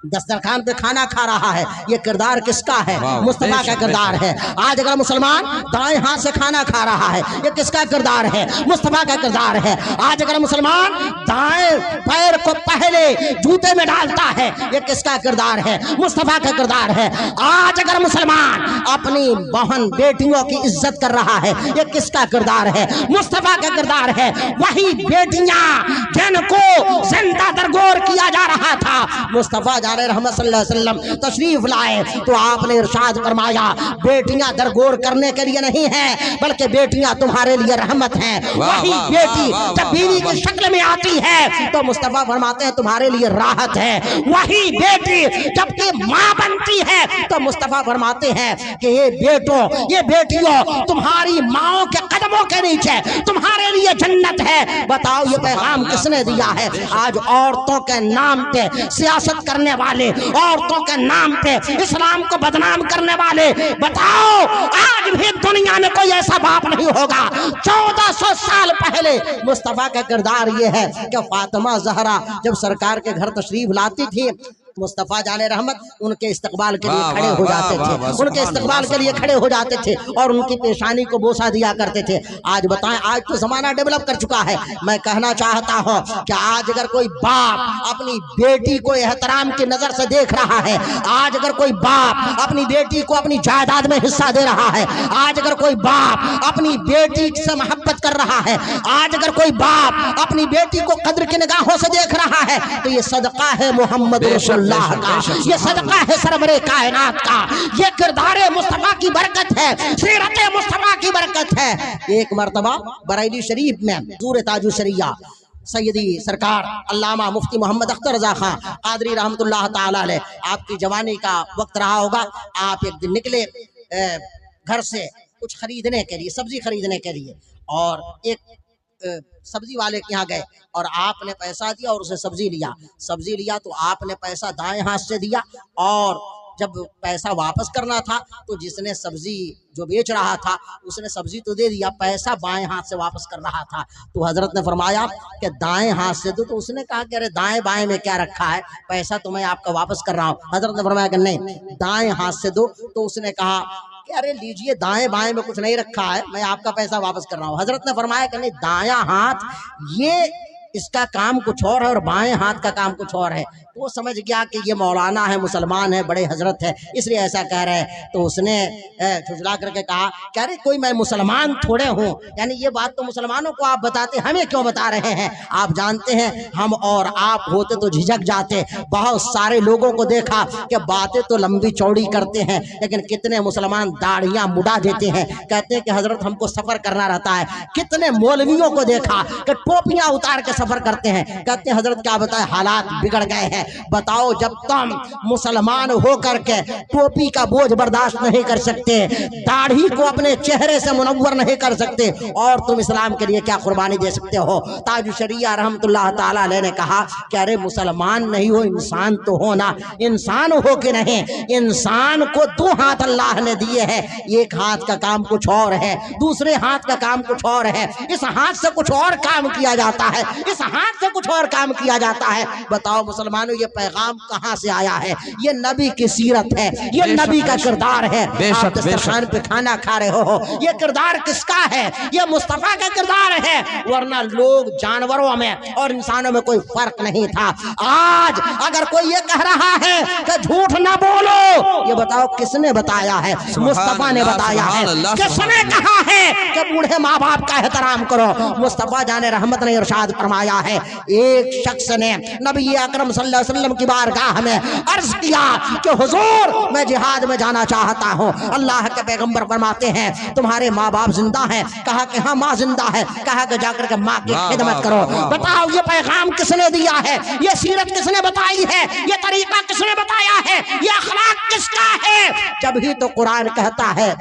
दस्तरखान पे खाना खा रहा है, ये किरदार किसका है? मुस्तफा का किरदार है। आज अगर मुसलमान दाएं हाथ से खाना खा रहा है, ये किसका किरदार है? मुस्तफा का किरदार है। आज अगर मुसलमान दाएं पैर को पहले जूते में डालता है, ये किसका किरदार है? मुस्तफा का किरदार है। आज अगर मुसलमान अपनी बहन बेटियों की इज्जत कर रहा है, ये किसका किरदार है? मुस्तफा का किरदार है। वही बेटियां जिनको जिंदा दरगोर किया जा रहा था, मुस्तफा रहमत सल्लल्लाहु अलैहि वसल्लम तशरीफ लाए तो आपने इरशाद फरमाया बेटियां दरगोर करने के लिए नहीं है, बल्कि बेटियां तुम्हारे लिए रहमत हैं। वही बेटी जब बीवी की शक्ल में आती है तो मुस्तफा फरमाते हैं तुम्हारे लिए राहत है। वही बेटी जबकि माँ बनती है तो मुस्तफा फरमाते हैं कि ये बेटों, ये बेटियों तुम्हारी माओ के कदमों के नीचे तुम्हारे लिए जन्नत है। बताओ ये पैगाम किसने दिया है? आज औरतों के नाम पे सियासत करने वाले, औरतों के नाम पे इस्लाम को बदनाम करने वाले, बताओ आज भी दुनिया में कोई ऐसा बाप नहीं होगा। 1400 साल पहले मुस्तफा का किरदार ये है कि फातिमा ज़हरा जब सरकार के घर तशरीफ लाती थी मुस्तफ़ा जाने रहमत उनके इस्तकबाल के लिए खड़े हो जाते थे, उनके इस्तकबाल के लिए खड़े हो जाते थे और उनकी पेशानी को बोसा दिया करते थे। आज बताएं, आज तो जमाना डेवलप कर चुका है। मैं कहना चाहता हूं कि आज अगर कोई बाप अपनी बेटी को एहतराम की नजर से देख रहा है, आज अगर कोई बाप अपनी बेटी को अपनी जायदाद में हिस्सा दे रहा है, आज अगर कोई बाप अपनी बेटी से मोहब्बत कर रहा है, आज अगर कोई बाप अपनी बेटी को कद्र की निगाहों से देख रहा है, तो ये सदका है मोहम्मद रसूलुल्लाह का, ये सदका है सरवरे कायनात का, ये किरदारे मुस्तफा की बरकत है, सीरते मुस्तफा की बरकत है। एक मर्तबा बरेली शरीफ में हुजूर ताजु शरिया सैयदी सरकार अल्लामा मुफ्ती मोहम्मद अख्तर रजा खां कादरी रहमतुल्लाह ताला अलैह, आपकी जवानी का वक्त रहा होगा, आप एक दिन निकले घर से कुछ खरीदने के लिए, सब्जी खरीदने के लिए, और एक सब्जी वाले के यहाँ गए और आपने पैसा दिया और उसे सब्जी लिया तो आपने पैसा दाएं हाथ से दिया, और जब पैसा वापस करना था तो जिसने सब्जी जो बेच रहा था उसने सब्जी तो दे दिया, पैसा बाएं हाथ से वापस कर रहा था। तो हजरत ने फरमाया कि दाएं हाथ से दो, तो उसने कहा कि अरे दाएं बाएं में क्या रखा है, पैसा तो मैं आपका वापस कर रहा हूँ। हजरत ने फरमाया कि नहीं, दाएं हाथ से दो। तो उसने कहा कि अरे लीजिए, दाएं बाएं में कुछ नहीं रखा है, मैं आपका पैसा वापस कर रहा हूँ। हजरत ने फरमाया कि नहीं, दायां हाथ ये इसका काम कुछ और है और बाएं हाथ का काम कुछ और है। तो वो समझ गया कि ये मौलाना है, मुसलमान है, बड़े हजरत है, इसलिए ऐसा कह रहे हैं। तो उसने झुझला करके कहा कि अरे कोई मैं मुसलमान थोड़े हूँ, यानी ये बात तो मुसलमानों को आप बताते, हमें क्यों बता रहे हैं? आप जानते हैं हम और आप होते तो झिझक जाते। बहुत सारे लोगों को देखा कि बातें तो लंबी चौड़ी करते हैं, लेकिन कितने मुसलमान दाढ़ियां मुड़ा देते हैं, कहते हैं कि हजरत हमको सफर करना रहता है। कितने मौलवियों को देखा कि टोपियां उतार के सफर करते हैं, कहते हैं हजरत क्या बताए, हालात बिगड़ गए हैं। बताओ, जब तुम मुसलमान हो करके टोपी का बोझ बर्दाश्त नहीं कर सकते, दाढ़ी को अपने चेहरे से मुनव्वर नहीं कर सकते, और तुम इस्लाम के लिए क्या कुर्बानी दे सकते हो? ताजु शरिया रहमतुल्लाह ताला अलैह ने कहा कि अरे मुसलमान नहीं हो, इंसान तो हो ना। इंसान हो के नहीं, इंसान को दो हाथ अल्लाह ने दिए हैं, एक हाथ का काम कुछ और है, दूसरे हाथ का काम कुछ और है। इस हाथ से कुछ और काम किया जाता है, इस हाथ से कुछ और काम किया जाता है। बताओ मुसलमानों, ये पैगाम कहाँ से आया है? ये नबी की सीरत है, ये नबी का किरदार है। आप दस्तरखान पे खाना खा रहे हो, ये किरदार किसका है? ये मुस्तफा का किरदार है, वरना लोग जानवरों में और इंसानों में कोई फर्क नहीं था। आज अगर कोई ये कह रहा है कि झूठ ना बोलो, ये बताओ किसने बताया है? मुस्तफा ने बताया है। किसने कहा है कि बूढ़े माँ बाप का एहतराम करो? मुस्तफा जाने रहमत ने इरशाद फरमाया है, एक शख्स ने नबी अकरम सल्लल्लाहु अलैहि वसल्लम की बारगाह में अर्ज किया कि हुजूर मैं जिहाद में जाना चाहता हूँ। अल्लाह के पैगंबर फरमाते हैं तुम्हारे माँ बाप जिंदा हैं? कहा कि हाँ माँ जिंदा है। कहा कि जाकर के माँ की खिदमत करो। बताओ ये पैगाम किसने दिया है? ये सीरत किसने बताई है? ये तरीका किसने बताया है? ये अखलाक किसका है? जब ही तो कुरान कहता है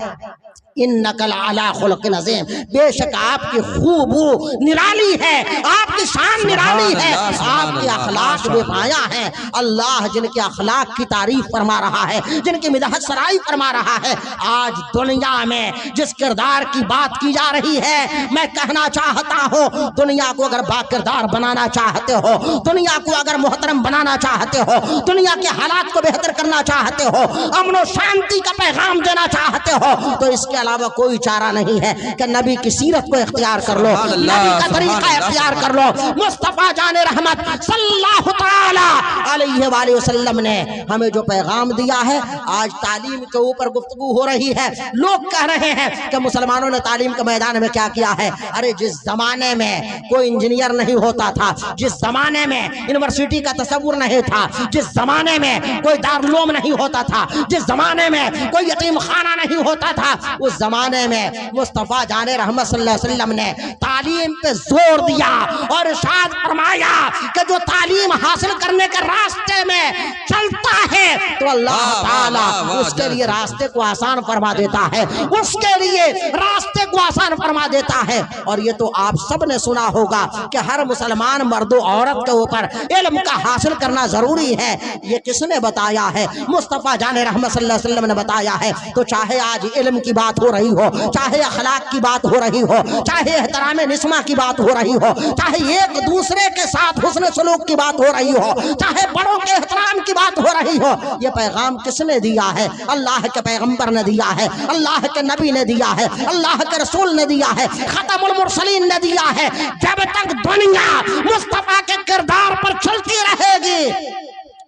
इन्नका लअला खुलुकिन अज़ीम, बेशक आपकी खूबू निराली है, आपकी शान निराली है, आपके अखलाक बेपाया है। अल्लाह जिनके अखलाक की तारीफ फरमा रहा है, जिनकी मिदहत सराई फरमा रहा है। आज दुनिया में जिस किरदार की बात की जा रही है, मैं कहना चाहता हूँ दुनिया को अगर बाकिरदार बनाना चाहते हो, दुनिया को अगर मोहतरम बनाना चाहते हो, दुनिया के हालात को बेहतर करना चाहते हो, अमन और शांति का पैगाम देना चाहते हो, तो इसके अलावा कोई चारा नहीं है कि नबी की सीरत को इख्तियार कर लो, नबी का तरीका इख्तियार कर लो। मुस्तफा जाने रहमत सल्लल्लाहु ताला अलैहि वसल्लम ने हमें जो पैगाम दिया है, आज तालीम के ऊपर गुफ्तगू हो रही है। लोग कह रहे हैं कि मुसलमानों ने तालीम के मैदान में क्या किया है। अरे जिस जमाने में कोई इंजीनियर नहीं होता था, जिस जमाने में यूनिवर्सिटी का तस्वुर नहीं था, जिस जमाने में कोई दारुल नहीं होता था, जिस जमाने में कोई यतीम खाना नहीं होता था, उस जमाने में मुस्तफा जाने रहमत सल्लल्लाहु अलैहि वसल्लम ने तालीम पे जोर दिया और इरशाद फरमाया कि जो तालीम हासिल करने के रास्ते में चलता है तो अल्लाह ताला उसके लिए रास्ते को आसान फरमा देता है, उसके लिए रास्ते को आसान फरमा देता है। और ये तो आप सब ने सुना होगा कि हर मुसलमान मर्द औरत के ऊपर इल्म का हासिल करना जरूरी है। ये किसने बताया है? मुस्तफा जाने रहमत सल्लल्लाहु अलैहि वसल्लम ने बताया है। तो चाहे आज इल्म की बात हो रही हो, चाहे अखलाक की बात हो रही हो, चाहे एहतराम निस्मा की बात हो रही हो, चाहे एक दूसरे के साथ हुस्न सलूक की बात हो रही हो, चाहे बड़ों के एहतराम की बात हो रही हो, ये पैगाम किसने दिया है? अल्लाह के पैगंबर ने दिया है, अल्लाह के नबी ने दिया है, अल्लाह के रसूल ने दिया है, खतमुल मुरसलीन ने दिया है। जब तक दुनिया मुस्तफा के किरदार पर चलती रहेगी,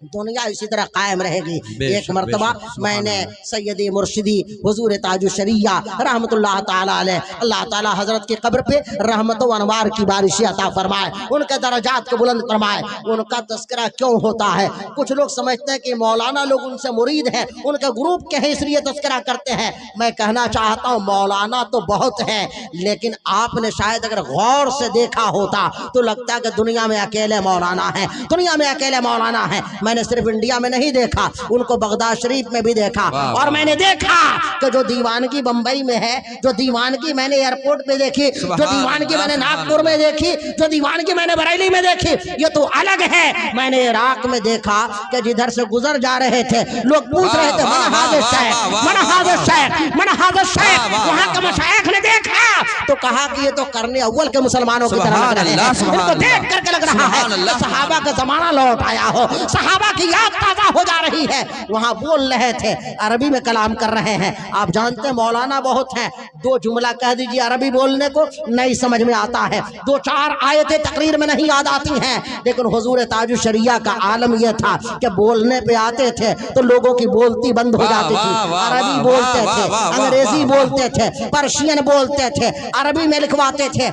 दुनिया इसी तरह कायम रहेगी। एक मर्तबा मैंने सैयदी मुर्शिदी हुजूर ताजुश शरिया रहमतुल्लाह ताला अलैह, अल्लाह ताला हजरत की कब्र पे रहमत व अनवार की बारिश अता फरमाए, उनके दर्जात को बुलंद फरमाए। उनका तस्करा क्यों होता है? कुछ लोग समझते हैं कि मौलाना लोग उनसे मुरीद हैं, उनके ग्रुप के हैं, इसलिए तस्करा करते हैं। मैं कहना चाहता हूँ मौलाना तो बहुत है, लेकिन आपने शायद अगर गौर से देखा होता तो लगता है कि दुनिया में अकेले मौलाना है, दुनिया में अकेले मौलाना है। मैंने सिर्फ इंडिया में नहीं देखा, उनको बगदाद शरीफ में भी देखा, और मैंने देखा कि जो दीवानगी बंबई में है, जो दीवानगी मैंने एयरपोर्ट पे देखी, जो दीवानगी मैंने नागपुर में देखी, जो दीवानगी मैंने बरेली में देखी, ये तो अलग है। मैंने इराक में देखा कि जिधर से गुजर जा रहे थे लोग पूछ रहे थे मन हाजिर शेख, मन हाजिर शेख, मन हाजिर शेख। वहां के मशाइख ने देखा तो कहा कि ये तो करने अव्वल के मुसलमानों की तरह लग रहे हैं, इनको देख करके लग रहा है सहाबा का जमाना लौट आया हो, सहाबा की याद ताजा हो जा रही है। वहां बोल रहे थे, अरबी में कलाम कर रहे हैं। आप जानते हैं मौलाना बहुत हैं, दो जुमला कह दीजिए अरबी बोलने को नहीं समझ में आता है, दो चार आयतें तकरीर में नहीं याद आती हैं, लेकिन हुजूर ताजुश शरिया का आलम यह था कि बोलने पे आते थे तो लोगों की बोलती बंद हो जाती थी। अरबी बोलते थे, अंग्रेजी बोलते थे, पर्शियन बोलते थे, अरबी में लिखवाते थे,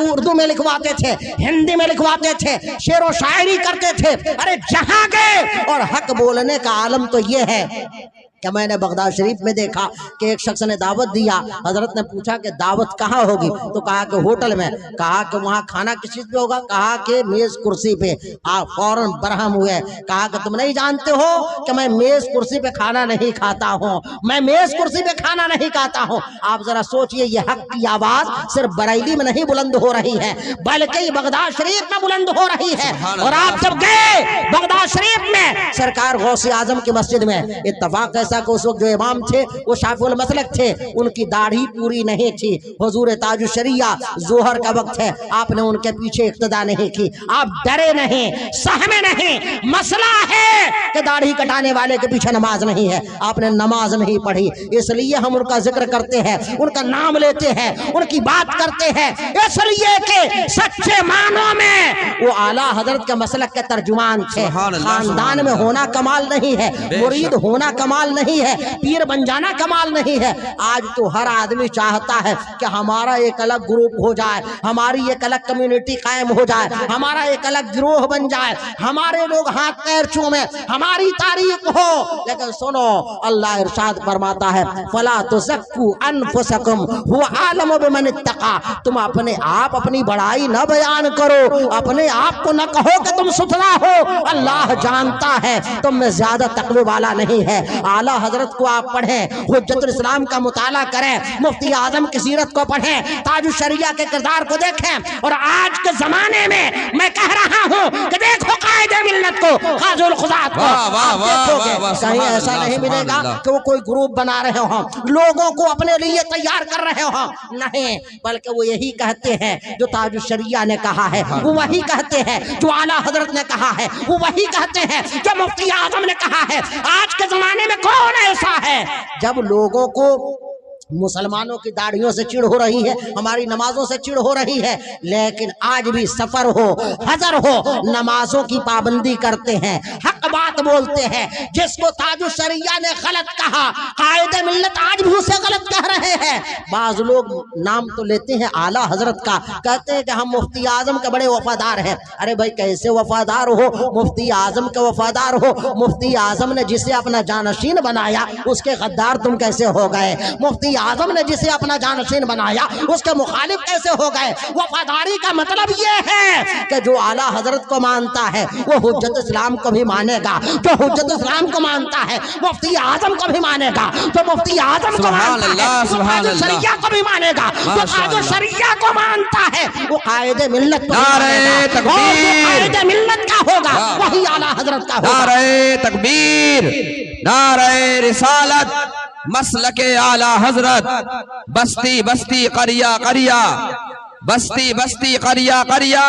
उर्दू में लिखवाते थे, हिंदी में लिखवाते थे, शेर व शायरी करते थे। अरे जहां गए, और हक बोलने का आलम तो ये है कि मैंने बगदाद शरीफ में देखा कि एक शख्स ने दावत दिया, हजरत ने पूछा कि दावत कहाँ होगी, तो कहा कि होटल में, कहा कि वहाँ खाना किस चीज पे होगा, कहा कि मेज कुर्सी पे। आप फौरन बरहम हुए, कहा कि तुम नहीं जानते हो कि मैं मेज कुर्सी पे खाना नहीं खाता हूँ, मैं मेज कुर्सी पे खाना नहीं खाता हूँ। आप जरा सोचिए, ये हक की आवाज सिर्फ बरेली में नहीं बुलंद हो रही है, बल्कि बगदाद शरीफ में बुलंद हो रही है। और आप जब गए बगदाद शरीफ में सरकार गौसे आजम की मस्जिद में, इत्तफाक ऐसा कि उस वक्त जो इमाम थे वो शाफिउल मसलक थे, उनकी दाढ़ी पूरी नहीं थी। हुजूर ताजुश शरिया जोहर का वक्त है, आपने उनके पीछे इक्तदा नहीं की, आप डरे नहीं, सहमे नहीं। मसला है कि दाढ़ी कटाने वाले के पीछे नमाज नहीं है, आपने नमाज नहीं पढ़ी, इसलिए हम उनका जिक्र करते हैं, उनका नाम लेते हैं, उनकी बात करते हैं, इसलिए कि सच्चे मानों में वो आला हजरत के मसलक के तर्जुमान थे। खानदान में होना कमाल नहीं है, मुरीद होना कमाल नहीं है, पीर बन जाना कमाल नहीं है। आज तो हर आदमी चाहता है कि हमारा एक अलग ग्रुप हो जाए, हमारी एक अलग कम्युनिटी कायम हो जाए, हमारा एक अलग गिरोह बन जाए, हमारे लोग हाथ पैर चूमे, हमारी तारीफ हो। लेकिन सुनो, अल्लाह इरशाद फरमाता है, फला तुज़क्कू अनफुसकुम हुवा आलमु बिमन इत्तका। तुम अपने आप अपनी बड़ाई न बयान करो, अपने आप को न कहो कि तुम सुथरा हो, अल्लाह जानता है तुम में ज्यादा तकवे वाला नहीं है। आला हजरत को आप पढ़ें, हुज्जतुल इस्लाम का मुताला करें, मुफ्ती आजम की सीरत को पढ़ें, ताजुश शरिया के किरदार को देखें। और आज के जमाने में मैं कह रहा हूँ कि देखो कायदे मिल्लत को, काजुल खुजात को, आप देखोगे कहीं ऐसा नहीं मिलेगा कि वो कोई ग्रुप बना रहे हो, लोगों को अपने लिए तैयार कर रहे हो, नहीं, बल्कि वो यही कहते हैं जो ताजुश शरिया ने कहा है, वो वही कहते हैं जो आला हजरत ने कहा है, वो वही कहते हैं जो मुफ्ती आजम ने कहा है। आज के जमाने में कौन ऐसा है? जब लोगों को मुसलमानों की दाढ़ियों से चिढ़ हो रही है, हमारी नमाजों से चिढ़ हो रही है, लेकिन आज भी सफर हो, हजर हो, नमाजों की पाबंदी करते हैं, हक बात बोलते हैं। जिसको ताजुश शरिया ने गलत कहा, कायदे मिल्लत आज भी उसे गलत कह रहे हैं। बाज लोग नाम तो लेते हैं आला हजरत का, कहते हैं कि हम मुफ्ती आजम के बड़े वफादार हैं। अरे भाई कैसे वफादार हो, मुफ्ती आजम के वफादार हो? मुफ्ती आजम ने जिसे अपना जानशीन बनाया उसके गद्दार तुम कैसे हो गए? मुफ्ती आजम ने जिसे अपना जानशीन बनाया उसके मुखालिफ कैसे हो गए? वफादारी का मतलब ये है कि जो आला हजरत को मानता है वो हुज्जत इस्लाम को भी मानेगा, जो हुज्जत इस्लाम को मानता है मुफ्ती आजम को भी मानेगा, जो मुफ्ती आजम को मानता है वो ताजुश शरिया को भी मानेगा, जो ताजुश शरिया को मानता है वो कायदे मिल्लत को मानेगा, कायदे मिल्लत का होगा वही आला हजरत का होगा। नारे तकबीर, नारे रिसालत, मसलके आला हजरत, बस्ती बस्ती करिया करिया, बस्ती बस्ती करिया करिया,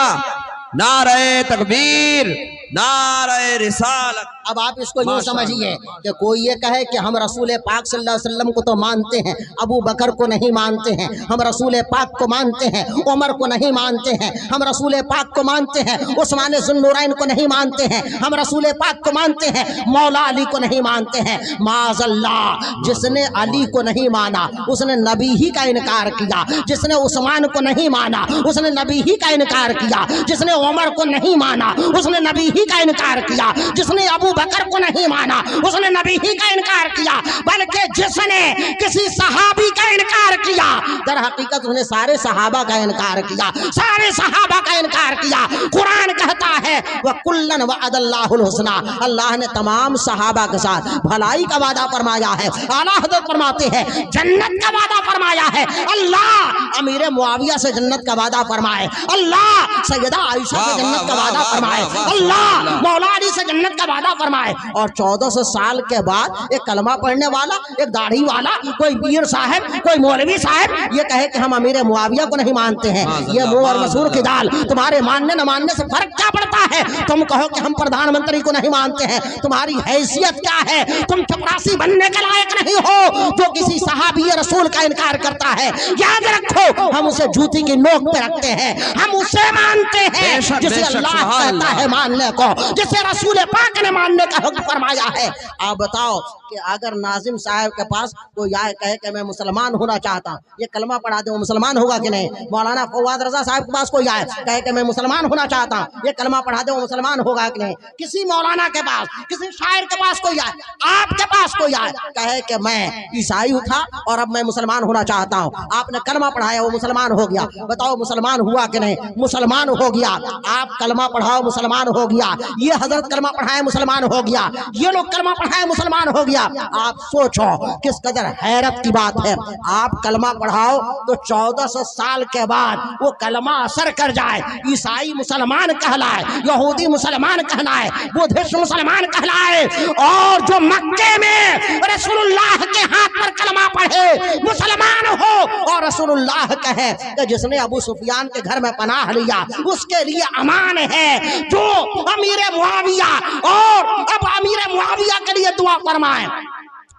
नारे तकबीर। नारे रिसालत। अब आप इसको यूं समझिए कि कोई ये कहे कि हम रसूल पाक सल्लल्लाहु अलैहि वसल्लम को तो मानते हैं, अबू बकर को नहीं मानते हैं, हम रसूल पाक को मानते हैं, उमर को नहीं मानते हैं, हम रसूल पाक को मानते हैं, उस्मान ज़ुन्नुरैन को नहीं मानते हैं, हम रसूल पाक को मानते हैं, मौला अली को नहीं मानते हैं। माज़अल्लाह, जिसने अली को नहीं माना उसने नबी ही का इनकार किया, जिसने उस्मान को नहीं माना उसने नबी ही का इनकार किया, जिसने उमर को नहीं माना उसने नबी ही का इनकार किया, जिसने अबू बकर को नहीं माना उसने नबी ही का इनकार किया, बल्कि जिसने किसी सहाबी का इनकार किया दर हकीकत उसने सारे सहाबा का इनकार किया, सारे सहाबा का इनकार किया। कुरान कहता है वह कुल्लन वअदल्लाहुल हुस्ना, अल्लाह ने तमाम सहाबा के साथ भलाई का वादा फरमाया है। आला हज़रत फरमाते हैं जन्नत का वादा फरमाया है। अल्लाह अमीर मुआविया से जन्नत का वादा फरमाए, अल्लाह सैयदा आयशा से जन्नत का वादा फरमाए, अल्लाह मौला अली से जन्नत का वादा फरमाए। और 1400 साल के बाद एक कलमा पढ़ने वाला, एक दाढ़ी वाला, कोई पीर साहब, कोई मौलवी साहब ये कहे कि हम अमीर मुआविया को नहीं मानते हैं, ये मुंह और मसूर की दाल। तुम्हारे मानने न मानने से फर्क क्या पड़ता है? तुम कहो कि हम प्रधानमंत्री को नहीं मानते हैं, तुम्हारी हैसियत क्या है? तुम चपरासी बनने के लायक नहीं हो जो किसी सहाबी रसूल का इनकार करता है। याद रखो हम उसे जूती की नोक पे रखते हैं, हम उसे मानते हैं जिसे अल्लाह कहता है मानने को, जिसे रसूल पाक ने मानने का हुक्म फरमाया है। आप बताओ कि अगर नाजिम साहब के पास कोई आए कहे कि मैं मुसलमान होना चाहता हूँ, ये कलमा पढ़ा दे, वो मुसलमान होगा कि नहीं? मौलाना फवाद रजा साहब के पास कोई आए कहे कि मैं मुसलमान होना चाहता हूँ, ये कलमा पढ़ा दे, वो मुसलमान होगा कि नहीं? किसी मौलाना के पास, किसी शायर के पास कोई आए, आपके पास कोई आए कहे कि मैं ईसाई था और अब मैं मुसलमान होना चाहता हूँ, आपने कलमा पढ़ाया वो मुसलमान हो गया, बताओ मुसलमान हुआ कि नहीं? मुसलमान हो गया। आप कलमा पढ़ाओ मुसलमान हो गया, ये हजरत कलमा पढ़ाए मुसलमान हो गया, ये लोग कलमा पढ़ाए मुसलमान हो गया। आप सोचो किस कदर हैरत की बात है। आप कलमा पढ़ाओ तो 1400 साल के बाद वो कलमा असर कर जाए, ईसाई मुसलमान कहलाए, यहूदी मुसलमान कहलाए, बुद्धिस्ट मुसलमान कहलाए, और जो मक्के में रसूलुल्लाह के हाथ पर कलमा पढ़े मुसलमान हो और रसूलुल्लाह कहे कि जिसने अबू सुफियान के घर में पनाह लिया उसके लिए अमान है, जो अमीर मुआविया और अब अमीर मुआविया के लिए दुआ फरमाए।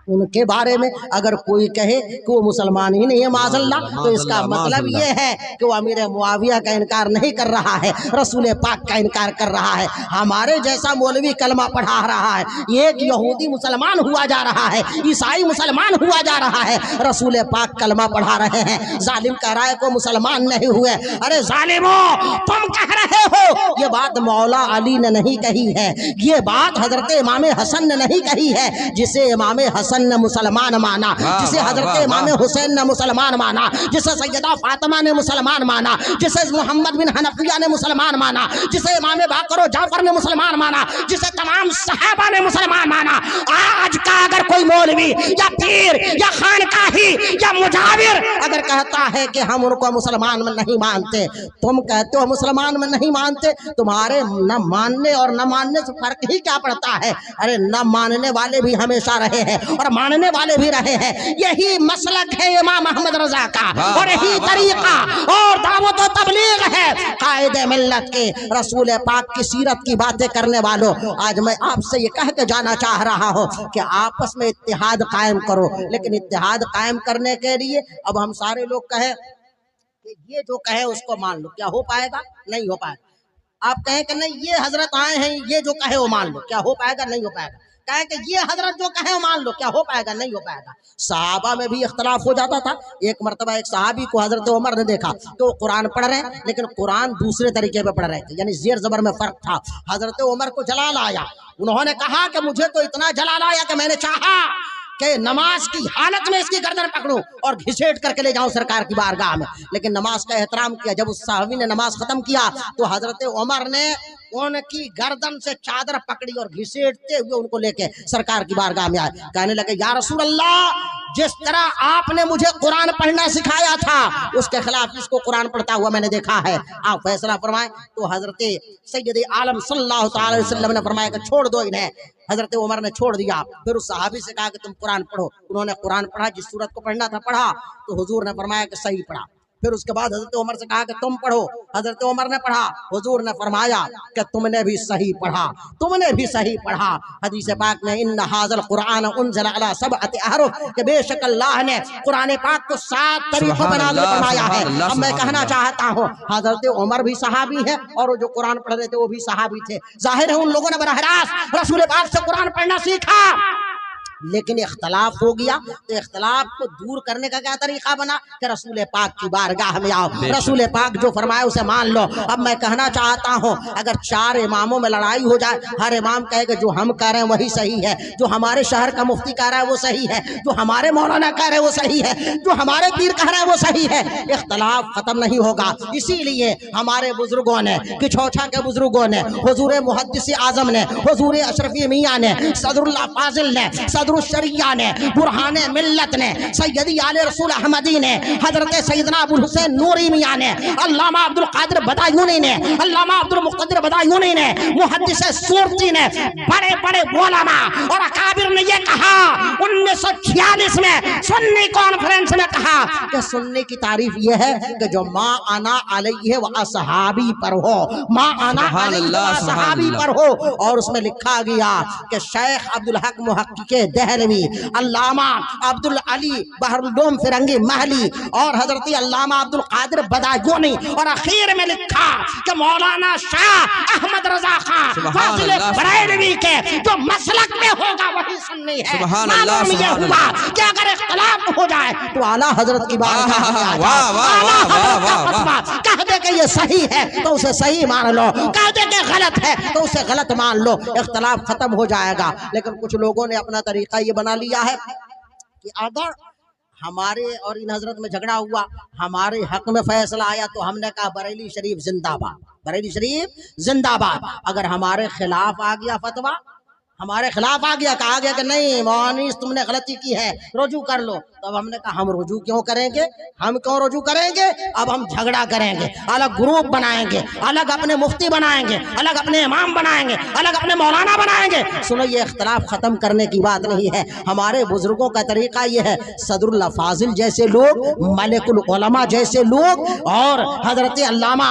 उनके बारे में अगर कोई कहे कि वो मुसलमान ही नहीं है माज़अल्लाह, तो इसका मतलब ये है कि वो अमीर मुआविया का इनकार नहीं कर रहा है, रसूल पाक का इनकार कर रहा है। हमारे जैसा मौलवी कलमा पढ़ा रहा है, एक यहूदी मुसलमान हुआ जा रहा है, ईसाई मुसलमान हुआ जा रहा है, रसूल पाक कलमा पढ़ा रहे हैं। जालिम कह रहा है को मुसलमान नहीं हुए। अरे जालिमो, तुम कह रहे हो, ये बात मौला अली ने नहीं कही है, ये बात हजरत इमाम हसन ने नहीं कही है। जिसे इमाम हसन ने मुसलमान माना, जिसे हजरत इमाम हुसैन ने मुसलमान माना, जिसे सैयदा फातिमा ने मुसलमान माना, जिसे मोहम्मद बिन हनफिया ने मुसलमान माना, जिसे इमाम बाकर जाफर ने मुसलमान माना, जिसे तमाम सहाबा ने मुसलमान माना, आज का अगर कोई मौलवी या पीर या खानकाही या मुजाविर अगर कहता है कि हम उनको मुसलमान में नहीं मानते, तुम कहते हो मुसलमान में नहीं मानते, तुम्हारे न मानने और न मानने से फर्क ही क्या पड़ता है? अरे न मानने वाले भी हमेशा रहे हैं और मानने वाले भी रहे हैं। यही मसलक है इमाम अहमद रजा का और यही तरीका और दावत और तबलीग है कायदे मिल्लत के। रसूल पाक की सीरत की बातें करने वालों, आज मैं आपसे ये कह के जाना चाह रहा हूँ कि आपस में इत्तेहाद कायम करो, लेकिन इत्तेहाद कायम करने के लिए अब हम सारे लोग कहें कि ये जो कहे उसको मान लो, क्या हो पाएगा? नहीं हो पाएगा। आप कहें कि नहीं ये हजरत आए हैं, ये जो कहे वो मान लो, क्या हो पाएगा? नहीं हो पाएगा। कहे कि ये हजरत जो कहे वो मान लो, क्या हो पाएगा? नहीं हो पाएगा। सहाबा में भी इख्तलाफ हो जाता था। एक मरतबा एक सहाबी को हजरत उमर ने देखा तो वो कुरान पढ़ रहे हैं, लेकिन कुरान दूसरे तरीके पे पढ़ रहे थे, यानी जेर जबर में फर्क था। हजरत उमर को जलाल आया, उन्होंने कहा कि मुझे तो इतना जलाल आया कि मैंने चाहा कि नमाज की हालत में इसकी गर्दन पकड़ूं और घिसेट करके ले जाऊं सरकार की बारगाह में, लेकिन नमाज का एहतराम किया। जब उस साहबी ने नमाज खत्म किया तो हजरत उमर ने उनकी गर्दन से चादर पकड़ी और घिसेटते हुए उनको लेके सरकार की बारगाह में आए। कहने लगे या रसूल अल्लाह, जिस तरह आपने मुझे कुरान पढ़ना सिखाया था उसके खिलाफ इसको कुरान पढ़ता हुआ मैंने देखा है, आप फैसला फरमाएं। तो हजरत सैयद आलम सल्लल्लाहु अलैहि वसल्लम ने फरमाया कि छोड़ दो इन्हें। हजरत उमर ने छोड़ दिया। फिर उस सहाबी से कहा कि तुम कुरान पढ़ो। उन्होंने कुरान पढ़ा, जिस सूरत को पढ़ना था पढ़ा, तो हुजूर ने फरमाया कि सही पढ़ा। پھر اس کے بعد حضرت عمر سے کہا کہ تم پڑھو. حضرت عمر نے پڑھا. حضور نے فرمایا کہ تم نے بھی صحیح پڑھا, تم نے بھی صحیح پڑھا. حدیث پاک میں ان ھذا القرآن انزل علی سبعۃ احرف کہ بے شک اللہ نے قرآن پاک کو 7 طریقوں پر نازل فرمایا ہے. اب میں کہنا چاہتا ہوں حضرت عمر بھی صحابی ہے اور وہ جو قرآن پڑھ رہے تھے وہ بھی صحابی تھے. ظاہر ہے ان لوگوں نے براہ راست رسول پاک سے قرآن پڑھنا سیکھا, لیکن اختلاف ہو گیا. تو اختلاف کو دور کرنے کا کیا طریقہ بنا کہ رسول پاک کی بارگاہ میں آؤ, رسول پاک جو فرمائے اسے مان لو. اب میں کہنا چاہتا ہوں اگر 4 اماموں میں لڑائی ہو جائے, ہر امام کہے کہ جو ہم کہہ رہے ہیں وہی صحیح ہے, جو ہمارے شہر کا مفتی کہہ رہا ہے وہ صحیح ہے, جو ہمارے مولانا کہہ رہے ہیں وہ صحیح ہے, جو ہمارے پیر کہہ رہے ہیں وہ صحیح ہے, اختلاف ختم نہیں ہوگا. اسی لیے ہمارے بزرگوں نے, کچھوچا کے بزرگوں نے, حضور محدث اعظم نے, حضور اشرفی میاں نے, صدر اللہ فاضل نے, صدر الشریعہ نے, برہان ملت نے, سیدی آل رسول احمدی نے, حضرت سیدنا ابو الحسین نوری میاں نے, علامہ عبد القادر بدایونی نے, علامہ عبد المقتدر بدایونی نے, محدث سورتی نے, بڑے بڑے علماء اور اکابر نے یہ کہا 1946 میں سنی کانفرنس میں کہا کہ سنی کی تعریف یہ ہے کہ جو ما انا علیہ و اصحابی پر ہو, ما انا علیہ و اصحابی پر ہو. اور اس میں لکھا گیا کہ شیخ عبدالحق محقق دہلوی, علامہ عبدالعلی بحر العلوم فرنگی محلی اور حضرت علامہ عبد القادر بدایونی, اور اخیر میں لکھا کہ مولانا شاہ احمد رضا خان فاضل بریلوی کے جو مسلک میں ہوگا وہی سنی ہے. معلوم یہ ہوا کہ اگر اختلاف ہو جائے تو اعلیٰ حضرت کی بارگاہ میں اعلیٰ حضرت کا فتویٰ کہہ دے کہ یہ صحیح ہے تو اسے صحیح مان لو, کہہ دے کہ غلط ہے تو اسے غلط مان لو, اختلاف ختم ہو جائے گا. لیکن کچھ لوگوں نے اپنا طریقہ یہ بنا لیا ہے کہ اگر ہمارے اور ان حضرت میں جھگڑا ہوا, ہمارے حق میں فیصلہ آیا تو ہم نے کہا بریلی شریف زندہ باد, بریلی شریف زندہ باد. اگر ہمارے خلاف آ گیا فتویٰ, ہمارے خلاف آ گیا, کہا گیا کہ نہیں مونس تم نے غلطی کی ہے, رجوع کر لو, تو اب ہم نے کہا ہم رجوع کیوں کریں گے, ہم کیوں رجوع کریں گے, اب ہم جھگڑا کریں گے, الگ گروپ بنائیں گے, الگ اپنے مفتی بنائیں گے, الگ اپنے امام بنائیں گے, الگ اپنے مولانا بنائیں گے. سنو یہ اختلاف ختم کرنے کی بات نہیں ہے. ہمارے بزرگوں کا طریقہ یہ ہے, صدر اللہ فاضل جیسے لوگ, ملک العلماء جیسے لوگ, اور حضرت علامہ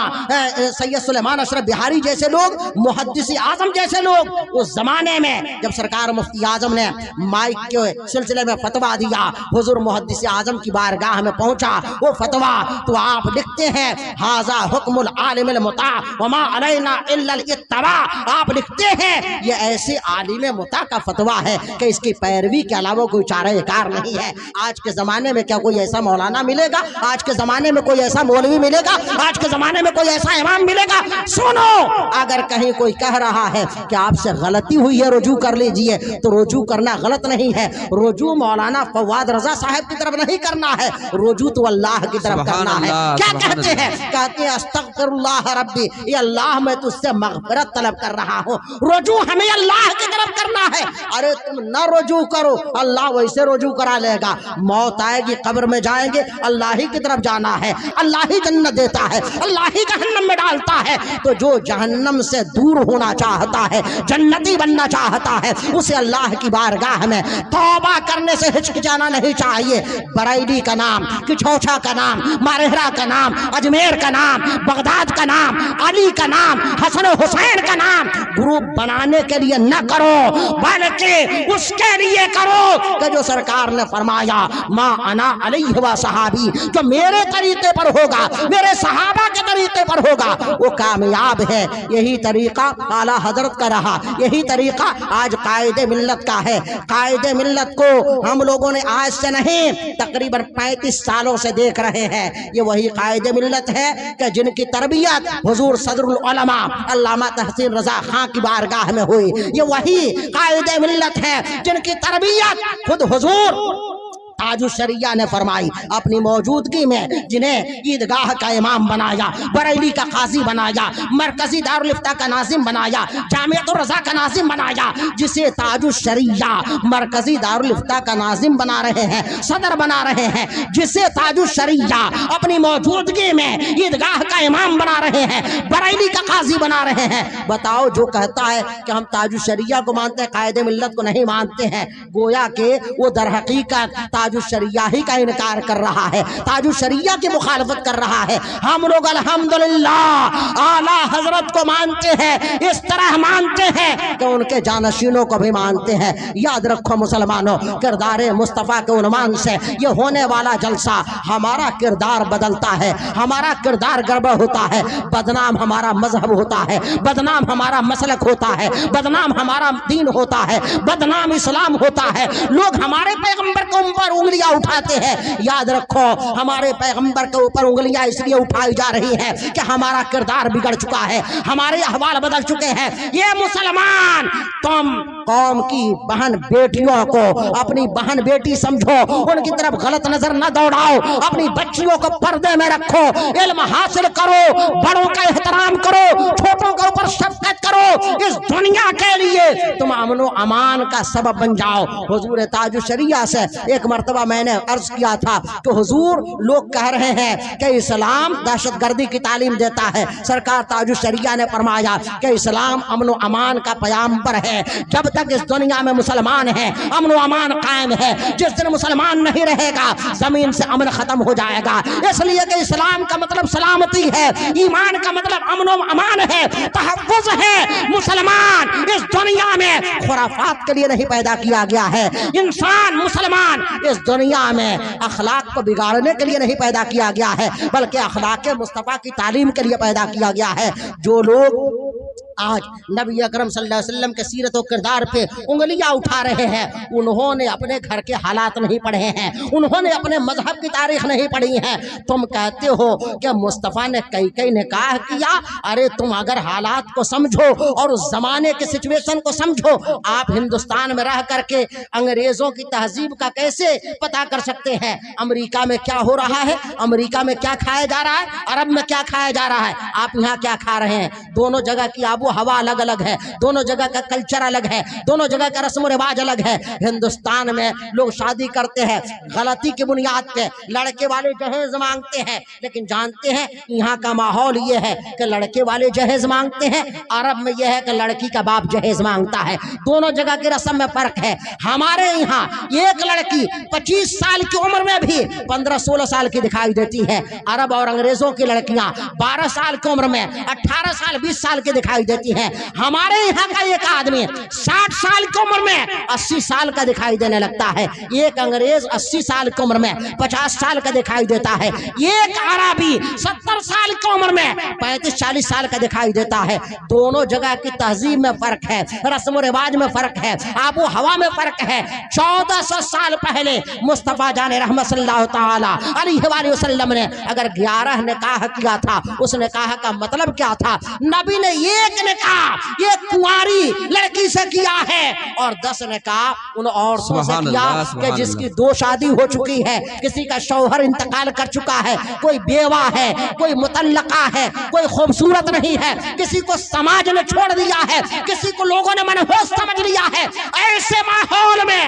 سید سلیمان اشرف بہاری جیسے لوگ, محدث اعظم جیسے لوگ, اس زمانے میں جب سرکار مفتی اعظم نے مائک کے سلسلے میں فتویٰ دیا, حضور محدث اعظم کی بارگاہ میں پہنچا وہ فتویٰ, تو آپ لکھتے ہیں ھذا حکم العالم المطاع وما علینا الا الاتباع. آپ لکھتے ہیں یہ ایسے عالم مطاع کا فتویٰ ہے کہ اس کی پیروی کے علاوہ کوئی چارہ کار نہیں ہے. آج کے زمانے میں کیا کوئی ایسا مولانا ملے گا, آج کے زمانے میں کوئی ایسا مولوی ملے گا, آج کے زمانے میں کوئی ایسا امام ملے گا؟ سنو, اگر کہیں کوئی کہہ رہا ہے کہ آپ سے غلطی ہوئی ہے رجوع کر لیجئے, تو رجوع کرنا غلط نہیں ہے. رجوع مولانا فواد رضا صاحب کی طرف نہیں کرنا ہے, رجوع تو اللہ کی طرف کرنا ہے. کیا کہتے ہیں؟ کہتے ہیں استغفر اللہ ربی, یہ اللہ میں تجھ سے مغفرت طلب کر رہا ہوں. رجوع ہمیں اللہ کی طرف کرنا ہے. ارے تم نہ رجوع کرو, اللہ ویسے رجوع کرا لے گا. موت آئے گی, قبر میں جائیں گے, اللہ ہی کی طرف جانا ہے, اللہ ہی جنت دیتا ہے, اللہ ہی جہنم میں ڈالتا ہے. تو جو جہنم سے دور ہونا چاہتا ہے, جنتی بننا چاہتا ہے, اسے اللہ کی بارگاہ میں توبہ کرنے سے ہچکچانا نہیں چاہیے. بریلی کا نام, کچھوچا کا نام, مارہرا کا نام, اجمیر کا نام, بغداد کا نام, علی کا نام, حسن و حسین کا نام گروپ بنانے کے لیے نہ کرو, بلکہ اس کے لیے کرو کہ جو سرکار نے فرمایا ما انا علیہ و صحابی, جو میرے طریقے پر ہوگا, میرے صحابہ کے طریقے پر ہوگا وہ کامیاب ہے. یہی طریقہ اعلیٰ حضرت کا رہا, یہی طریقہ آج قائد ملت کا ہے. قائد ملت کو ہم لوگوں نے آج سے نہیں تقریباً 35 سالوں سے دیکھ رہے ہیں. یہ وہی قائد ملت ہے کہ جن کی تربیت حضور صدر العلماء علامہ تحسین رضا خان کی بارگاہ میں ہوئی. یہ وہی قائد ملت ہے جن کی تربیت خود حضور تاج الشریعہ نے فرمائی. اپنی موجودگی میں جنہیں عیدگاہ کا امام بنایا, بریلی کا قاضی بنایا, مرکزی دارالفتہ کا ناظم بنایا, جامعۃ الرضا کا ناظم بنایا, جسے تاج الشریعہ مرکزی دارالفتہ کا ناظم بنا رہے ہیں, صدر بنا رہے ہیں, جسے تاج الشریعہ اپنی موجودگی میں عیدگاہ کا امام بنا رہے ہیں, بریلی کا قاضی بنا رہے ہیں. بتاؤ, جو کہتا ہے کہ ہم تاج الشریعہ کو مانتے ہیں, قائد ملت کو نہیں مانتے ہیں, گویا کہ وہ در حقیقت تاج الشریعہ ہی کا انکار کر رہا ہے، تاج الشریعہ کی مخالفت کر رہا ہے۔ ہم لوگ الحمدللہ اعلیٰ حضرت کو مانتے ہیں، اس طرح مانتے ہیں کہ ان کے جانشینوں کو بھی مانتے ہیں۔ یاد رکھو مسلمانوں، کردار مصطفیٰ کے عنوان سے یہ ہونے والا جلسہ ہمارا کردار بدلتا ہے، ہمارا کردار گڑبڑ ہوتا ہے، بدنام ہمارا مذہب ہوتا ہے، بدنام ہمارا مسلک ہوتا ہے، بدنام ہمارا دین ہوتا ہے، بدنام اسلام ہوتا ہے، لوگ ہمارے پیغمبر کے اوپر انگلیاں اٹھاتے ہیں۔ یاد رکھو ہمارے پیغمبر کے اوپر انگلیاں اس لیے اٹھائی جا رہی ہیں کہ ہمارا کردار بگڑ چکا ہے، ہمارے احوال بدل چکے ہیں۔ یہ مسلمان تم قوم کی بہن بیٹیوں کو اپنی بہن بیٹی سمجھو، ان کی طرف غلط نظر نہ دوڑاؤ، اپنی بچیوں کو پردے میں رکھو، علم حاصل کرو، بڑوں کا احترام کرو، چھوٹوں کے اوپر شفقت کرو، اس دنیا کے لیے تم امن و امان کا سبب بن جاؤ۔ حضور تاج الشریعہ سے ایک مرتبہ میں نے عرض کیا تھا کہ حضور لوگ کہہ رہے ہیں کہ اسلام دہشت گردی کی تعلیم دیتا ہے، سرکار تاج الشریعہ نے فرمایا کہ اسلام امن و امان کا پیغمبر ہے۔ جب تک اس دنیا میں مسلمان ہیں امن و امان قائم ہے، جس دن مسلمان نہیں رہے گا زمین سے امن ختم ہو جائے گا۔ اس لیے کہ اسلام کا مطلب سلامتی ہے، ایمان کا مطلب امن و امان ہے، تحفظ ہے۔ مسلمان اس دنیا میں خرافات کے لیے نہیں پیدا کیا گیا ہے، انسان مسلمان اس دنیا میں اخلاق کو بگاڑنے کے لیے نہیں پیدا کیا گیا ہے، بلکہ اخلاق مصطفیٰ کی تعلیم کے لیے پیدا کیا گیا ہے۔ جو لوگ آج نبی اکرم صلی اللہ علیہ وسلم کے سیرت و کردار پہ انگلیاں اٹھا رہے ہیں، انہوں نے اپنے گھر کے حالات نہیں پڑھے ہیں، انہوں نے اپنے مذہب کی تاریخ نہیں پڑھی ہے۔ تم کہتے ہو کہ مصطفیٰ نے کئی نکاح کیا، ارے تم اگر حالات کو سمجھو اور اس زمانے کے سچویشن کو سمجھو، آپ ہندوستان میں رہ کر کے انگریزوں کی تہذیب کا کیسے پتہ کر سکتے ہیں؟ امریکہ میں کیا ہو رہا ہے، امریکہ میں کیا کھایا جا رہا ہے، عرب میں کیا کھایا جا رہا ہے، آپ یہاں کیا کھا رہے ہیں؟ دونوں جگہ کی آب و ہوا الگ الگ ہے، دونوں جگہ کا کلچر الگ ہے، دونوں جگہ کا رسم و رواج الگ ہے۔ ہندوستان میں لوگ شادی کرتے ہیں غلطی کی بنیاد پہ، لڑکے والے جہیز مانگتے ہیں، لیکن جانتے ہیں یہاں کا ماحول یہ ہے کہ لڑکے والے جہیز مانگتے ہیں، عرب میں یہ ہے کہ لڑکی کا باپ جہیز مانگتا ہے۔ دونوں جگہ کی رسم میں فرق ہے۔ ہمارے یہاں ایک لڑکی 25 سال کی عمر میں بھی 15-16 سال کی دکھائی دیتی ہے، عرب اور انگریزوں کی لڑکیاں 12 سال کی عمر میں 18 سال 20 سال کی دکھائی دیتی ہیں۔ ہمارے یہاں کا ایک آدمی 60 سال کی عمر میں 80 سال کا دکھائی دینے لگتا ہے، ایک انگریز 80 سال کی عمر میں 50 سال کا دکھائی دیتا ہے، ایک عربی 70 سال کی عمر میں 35-40 سال کا دکھائی دیتا ہے۔ دونوں جگہ کی تہذیب میں فرق ہے، رسم و رواج میں فرق ہے، آب و ہوا میں فرق ہے۔ 1400 سال پہلے مصطفیٰ جان رحمت صلی اللہ تعالی علیہ وآلہ وسلم نے اگر 11 نکاح کیا تھا، اس نکاح کا مطلب کیا تھا؟ نبی نے ایک نکاح ایک کنواری لڑکی سے کیا ہے اور 10 نکاح ان عورتوں سے کیا کہ جس کی 2 شادی ہو چکی ہے، کسی کا شوہر انتقال کر چکا ہے، کوئی بیوہ ہے، کوئی مطلقہ ہے، کوئی خوبصورت نہیں ہے، کسی کو سماج نے چھوڑ دیا ہے، کسی کو لوگوں نے منحوس سمجھ لیا ہے۔ ایسے ماحول میں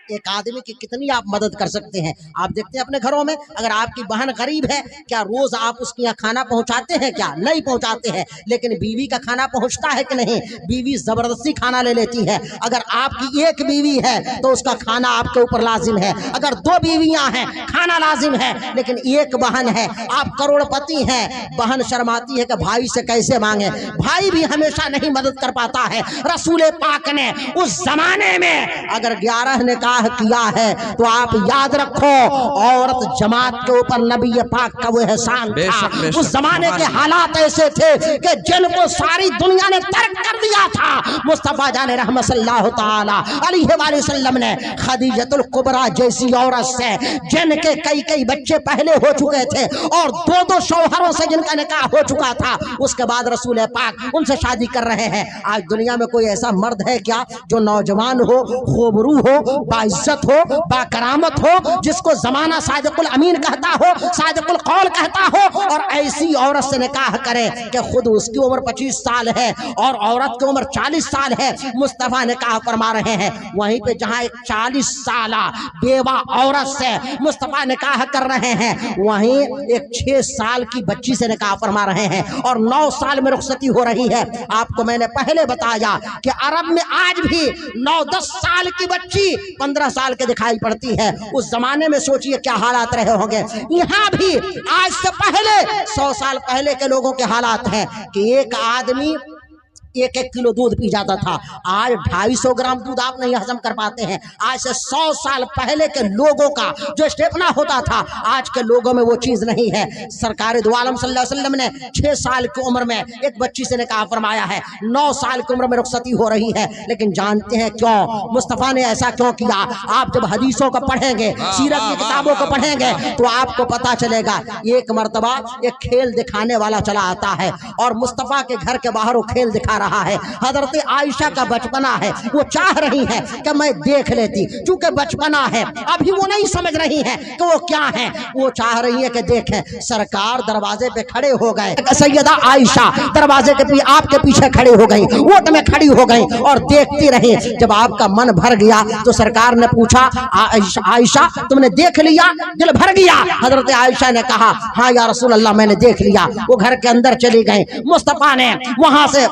ایک آدمی کی کتنی آپ مدد کر سکتے ہیں؟ آپ دیکھتے ہیں اپنے گھروں میں اگر آپ کی بہن غریب ہے، کیا روز آپ اس کے یہاں کھانا پہنچاتے ہیں؟ کیا نہیں پہنچاتے ہیں، لیکن بیوی کا کھانا پہنچتا ہے کہ نہیں؟ بیوی زبردستی کھانا لے لیتی ہے۔ اگر آپ کی ایک بیوی ہے تو اس کا کھانا آپ کے اوپر لازم ہے، اگر 2 بیویاں ہیں کھانا لازم ہے، لیکن ایک بہن ہے، آپ کروڑ پتی ہیں، بہن شرماتی ہے کہ بھائی سے کیسے مانگے، بھائی بھی ہمیشہ نہیں مدد کر پاتا ہے۔ رسول پاک نے اس زمانے میں اگر 11 نکاح کیا ہے تو آپ یاد رکھو عورت جماعت کے اوپر نبی پاک کا وہ احسان تھا۔ اس زمانے کے حالات ایسے تھے کہ جن کو ساری دنیا نے ترک کر دیا تھا، مصطفیٰ جان رحمت صلی اللہ تعالی علیہ وآلہ وسلم نے خدیجۃ الکبریٰ جیسی عورت سے جن کے کئی بچے پہلے ہو چکے تھے اور 2 شوہروں سے جن کا نکاح ہو چکا تھا، اس کے بعد رسول پاک ان سے شادی کر رہے ہیں۔ آج دنیا میں کوئی ایسا مرد ہے کیا جو نوجوان ہو، خوبرو ہو، باعزت ہو، با کرامت ہو، جس کو زمانہ صادق الامین کہتا ہو، صادق القول کہتا ہو، اور ایسی عورت سے نکاح کرے کہ خود اس کی عمر 25 سال ہے اور عورت کی عمر 40 سال ہے؟ مصطفیٰ نکاح فرما رہے ہیں۔ وہیں پہ جہاں ایک 40 سالہ بیوہ عورت سے مصطفیٰ نکاح کر رہے ہیں، وہیں ایک 6 سال کی بچی سے نکاح فرما رہے ہیں اور 9 سال میں رخصتی ہو رہی ہے۔ آپ کو میں نے پہلے بتایا کہ عرب میں آج بھی 9-10 سال کی بچی 15 15 साल के दिखाई पड़ती है। उस जमाने में सोचिए क्या हालात रहे होंगे। यहाँ भी आज से पहले 100 साल पहले के लोगों के हालात हैं कि एक आदमी 1-1 किलो दूध पी जाता था। आज 250 ग्राम दूध आप नहीं हजम कर पाते हैं। आज से 100 साल पहले के लोगों का जो स्टेपना होता था, आज के लोगों में वो चीज नहीं है। सरकार दो आलम सल्लल्लाहु अलैहि वसल्लम ने 6 साल की उम्र में एक बच्ची से निकाह फरमाया है। 9 साल की उम्र में रुखसती हो रही है। लेकिन जानते हैं क्यों? मुस्तफा ने ऐसा क्यों किया? आप जब हदीसों को पढ़ेंगे, सीरत की किताबों को पढ़ेंगे तो आपको पता चलेगा। एक मर्तबा एक खेल दिखाने वाला चला आता है और मुस्तफा के घर के बाहर वो खेल दिखा रहा है। हजरत आयशा का बचपना है, वो चाह रही है कि मैं देख लेती, क्योंकि बचपना है, अभी वो नहीं समझ रही है कि वो क्या है। वो चाह रही है कि देखें। सरकार दरवाजे पे खड़े हो गए। सैयदा आयशा दरवाजे के आपके पीछे खड़ी हो गई, ओट में खड़ी हो गई और देखती रही। जब आपका मन भर गया तो सरकार ने पूछा, आयशा तुमने देख लिया? दिल भर गया? हजरत आयशा ने कहा, हाँ या रसूल अल्लाह मैंने देख लिया। वो घर के अंदर चली गई। मुस्तफा ने वहां से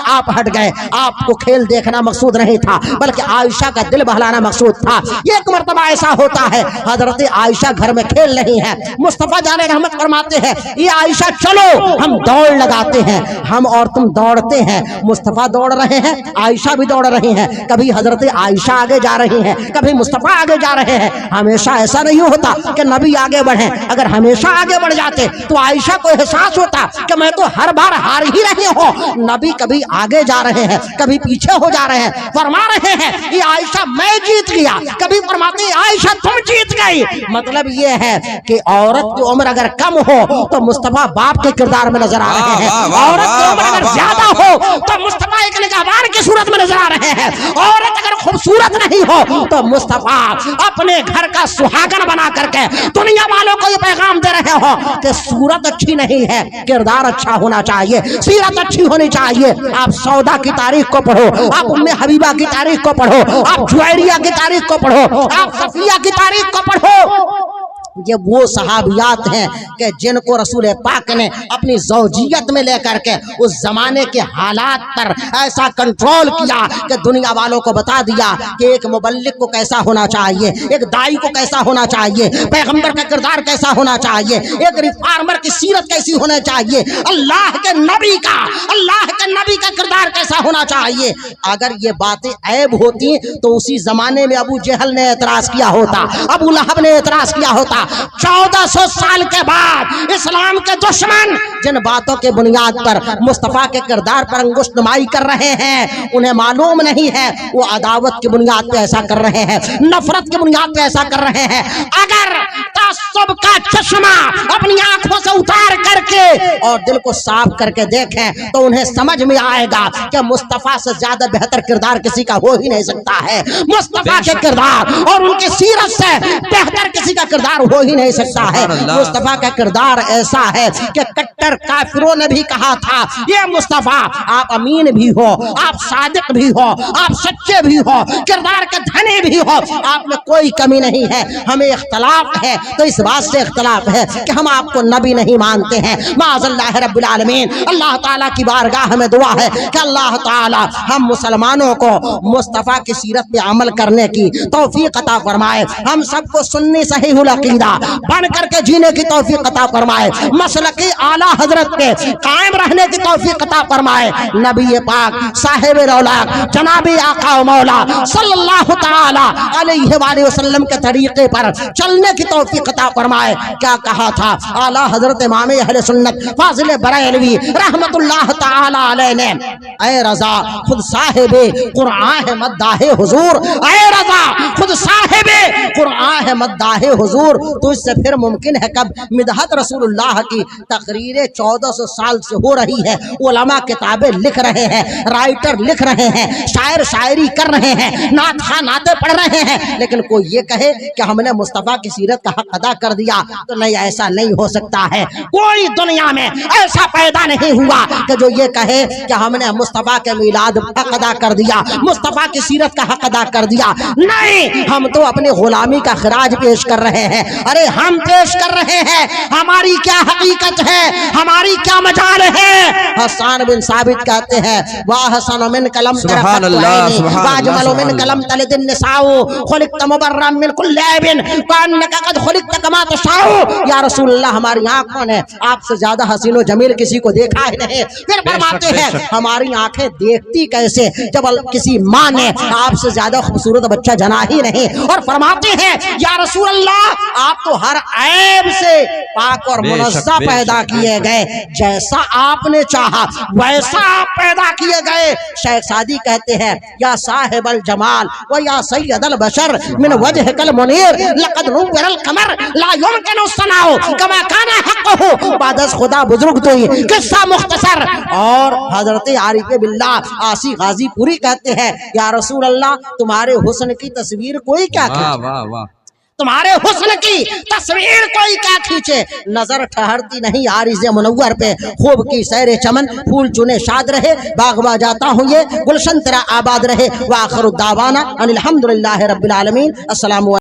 आप हट गए। आपको खेल देखना मकसूद नहीं था, बल्कि आयशा का दिल बहलाना मकसूद था। एक मर्तबा ऐसा होता है, हजरत आयशा घर में खेल नहीं है। मुस्तफा जाने रहमत फरमाते हैं, ये आयशा चलो हम दौड़ लगाते हैं। हम और तुम दौड़ते हैं। मुस्तफा दौड़ रहे हैं, आयशा भी दौड़ रही हैं। कभी हजरत आयशा आगे जा रही हैं, कभी मुस्तफा आगे जा रहे हैं। हमेशा ऐसा नहीं होता कि नबी आगे बढ़े। अगर हमेशा आगे बढ़ जाते तो आयशा को एहसास होता कि मैं तो हर बार हार ही रही हूँ। नबी कभी आगे जा रहे हैं, कभी पीछे हो जा रहे हैं। फरमा रहे हैं ये आयशा मैं जीत गया, कभी फरमाते हैं आयशा तुम जीत गई। मतलब ये है कि औरत की उम्र अगर कम हो तो मुस्तफा बाप के किरदार में नजर आ रहे हैं। औरत की उम्र अगर ज्यादा हो तो मुस्तफा एक निगाहबान की सूरत में नजर आ रहे हैं। औरत अगर खूबसूरत नहीं हो तो मुस्तफा अपने घर का सुहागन बना करके दुनिया वालों को ये पैगाम दे रहे हो कि सूरत अच्छी नहीं है, किरदार अच्छा होना चाहिए, सीरत अच्छी होनी चाहिए। आप सौदा की तारीख को पढ़ो, आप उम्मे हबीबा की तारीख को पढ़ो, आप जुवैरिया की तारीख को पढ़ो, आप सफिया की तारीख को पढ़ो। ये वो सहाबियात हैं कि जिनको रसूल पाक ने अपनी ज़ौजियत में लेकर के उस जमाने के हालात पर ऐसा कंट्रोल किया कि दुनिया वालों को बता दिया कि एक मुबल्लिग को कैसा होना चाहिए, एक दाई को कैसा होना चाहिए, पैगंबर का किरदार कैसा होना चाहिए, एक रिफॉर्मर की सीरत कैसी होनी चाहिए, अल्लाह के नबी का किरदार कैसा होना चाहिए। अगर ये बातें ऐब होती तो उसी जमाने में अबू जहल ने एतराज किया होता, अबू लहब ने एतराज किया होता। 1400 साल के बाद इस्लाम के दुश्मन जिन बातों के बुनियाद पर मुस्तफा के किरदार पर अंगुष्ठनुमाई कर रहे हैं, उन्हें मालूम नहीं है वो अदावत की बुनियाद पे ऐसा कर रहे हैं, नफरत की बुनियाद पे ऐसा कर रहे हैं। अगर तासुब का चश्मा अपनी आंखों से उतार करके और दिल को साफ करके देखें तो उन्हें समझ में आएगा कि मुस्तफा से ज्यादा बेहतर किरदार किसी का हो ही नहीं सकता है। मुस्तफा के किरदार और उनकी सीरत से बेहतर किसी का किरदार हो ही नहीं सकता है। मुस्तफा का किरदार ऐसा है कि कट्टर काफिरों ने भी कहा था, ये मुस्तफा आप अमीन भी हो, आप सादिक भी हो, आप सच्चे भी हो, किरदार के धनी भी हो, आप में कोई कमी नहीं है। हमें इख्तलाफ है तो इस बात से इख्तलाफ है कि हम आपको नबी नहीं मानते हैं। माज़ल्लाह रब्बिल आलमीन, अल्लाह ताला की बारगाह में दुआ है कि अल्लाह ताला हम मुसलमानों को मुस्तफा की सीरत पे अमल करने की तौफीक अता फरमाए। हम सबको सुन्नी सहीहुल अकीदा बन करके जीने की तौफीक अता फरमाए। मसलकी आला हजरत के कायम रहने की तौफीक अता फरमाए। नबी पाक साहिब रौलाक जनाबी आका व मौला सल्लल्लाहु तआला अलैहि वसल्लम के तरीके पर चलने की तौफीक अता फरमाए। क्या कहा था आला हजरत इमाम अहले सुन्नत फाजिल बरेलवी रहमतुल्लाह तआला अलैहि ने, ऐ रजा खुद साहिबे कुरान है मद्दाहे हुजूर, ऐ रजा खुद साहिबे कुरान है मद्दाहे हुजूर, तो इससे फिर मुमकिन है कब मिदहत रसूलुल्लाह की तकरीरें 1400 साल से हो रही है। उलमा किताबें लिख रहे हैं, राइटर लिख रहे हैं, शायर शायरी कर रहे हैं, नात खा नाते पढ़ रहे हैं, लेकिन कोई ये कहे कि हमने मुस्तफा की सीरत का हक अदा कर दिया तो नहीं, ऐसा नहीं हो सकता है। कोई दुनिया में ऐसा पैदा नहीं हुआ कि जो ये कहे कि हमने मुस्तफा के मिलाद हक अदा कर दिया, मुस्तफा की सीरत का हक अदा कर दिया। नहीं, हम तो अपनी गुलामी का खराज पेश कर रहे हैं, ارے ہم پیش کر رہے ہیں ہماری کیا حقیقت ہے، ہماری کیا مجال ہے۔ حسان بن ثابت کہتے ہیں وَأَحْسَنُ مِنْكَ لَمْ تَرَ سبحان قَطُّ اللہ، عَيْنِي سبحان اللہ، وَأَجْمَلُ سبحان مِنْكَ اللہ۔ لَمْ تَلِدِ النِّسَاءُ خُلِقْتَ مُبَرًّا مِنْ كُلِّ عَيْبٍ كَأَنَّكَ قَدْ خُلِقْتَ كَمَا تَشَاءُ۔ یا رسول اللہ ہماری آنکھوں نے آپ سے زیادہ حسین و جمیل کسی کو دیکھا ہی نہیں۔ پھر فرماتے ہیں ہماری آنکھیں دیکھتی کیسے جب کسی ماں نے آپ سے زیادہ خوبصورت بچہ جنا ہی نہیں۔ اور فرماتے ہیں یا رسول اللہ آپ تو ہر عیب سے پاک اور منزہ پیدا کیے گئے، جیسا آپ نے چاہا ویسا آپ پیدا کیے گئے۔ شیخ سعدی کہتے ہیں یا صاحب الجمال و یا سید البشر من وجهك المنیر لقد نور القمر لا يمكن الثناء كما كان حقه بعد از خدا بزرگ تو ہی قصہ مختصر۔ اور حضرت عارف باللہ آسی غازی پوری کہتے ہیں یا رسول اللہ تمہارے حسن کی تصویر کوئی کیا کھینچے، واہ واہ، تمہارے حسن کی تصویر کوئی کیا کھینچے، نظر ٹھہرتی نہیں عارض منور پہ۔ خوب کی سیر چمن پھول چنے شاد رہے، باغ جاتا ہوں یہ گلشن تیرا آباد رہے۔ وآخر الدعوانا ان الحمدللہ رب العالمین۔ السلام علیکم۔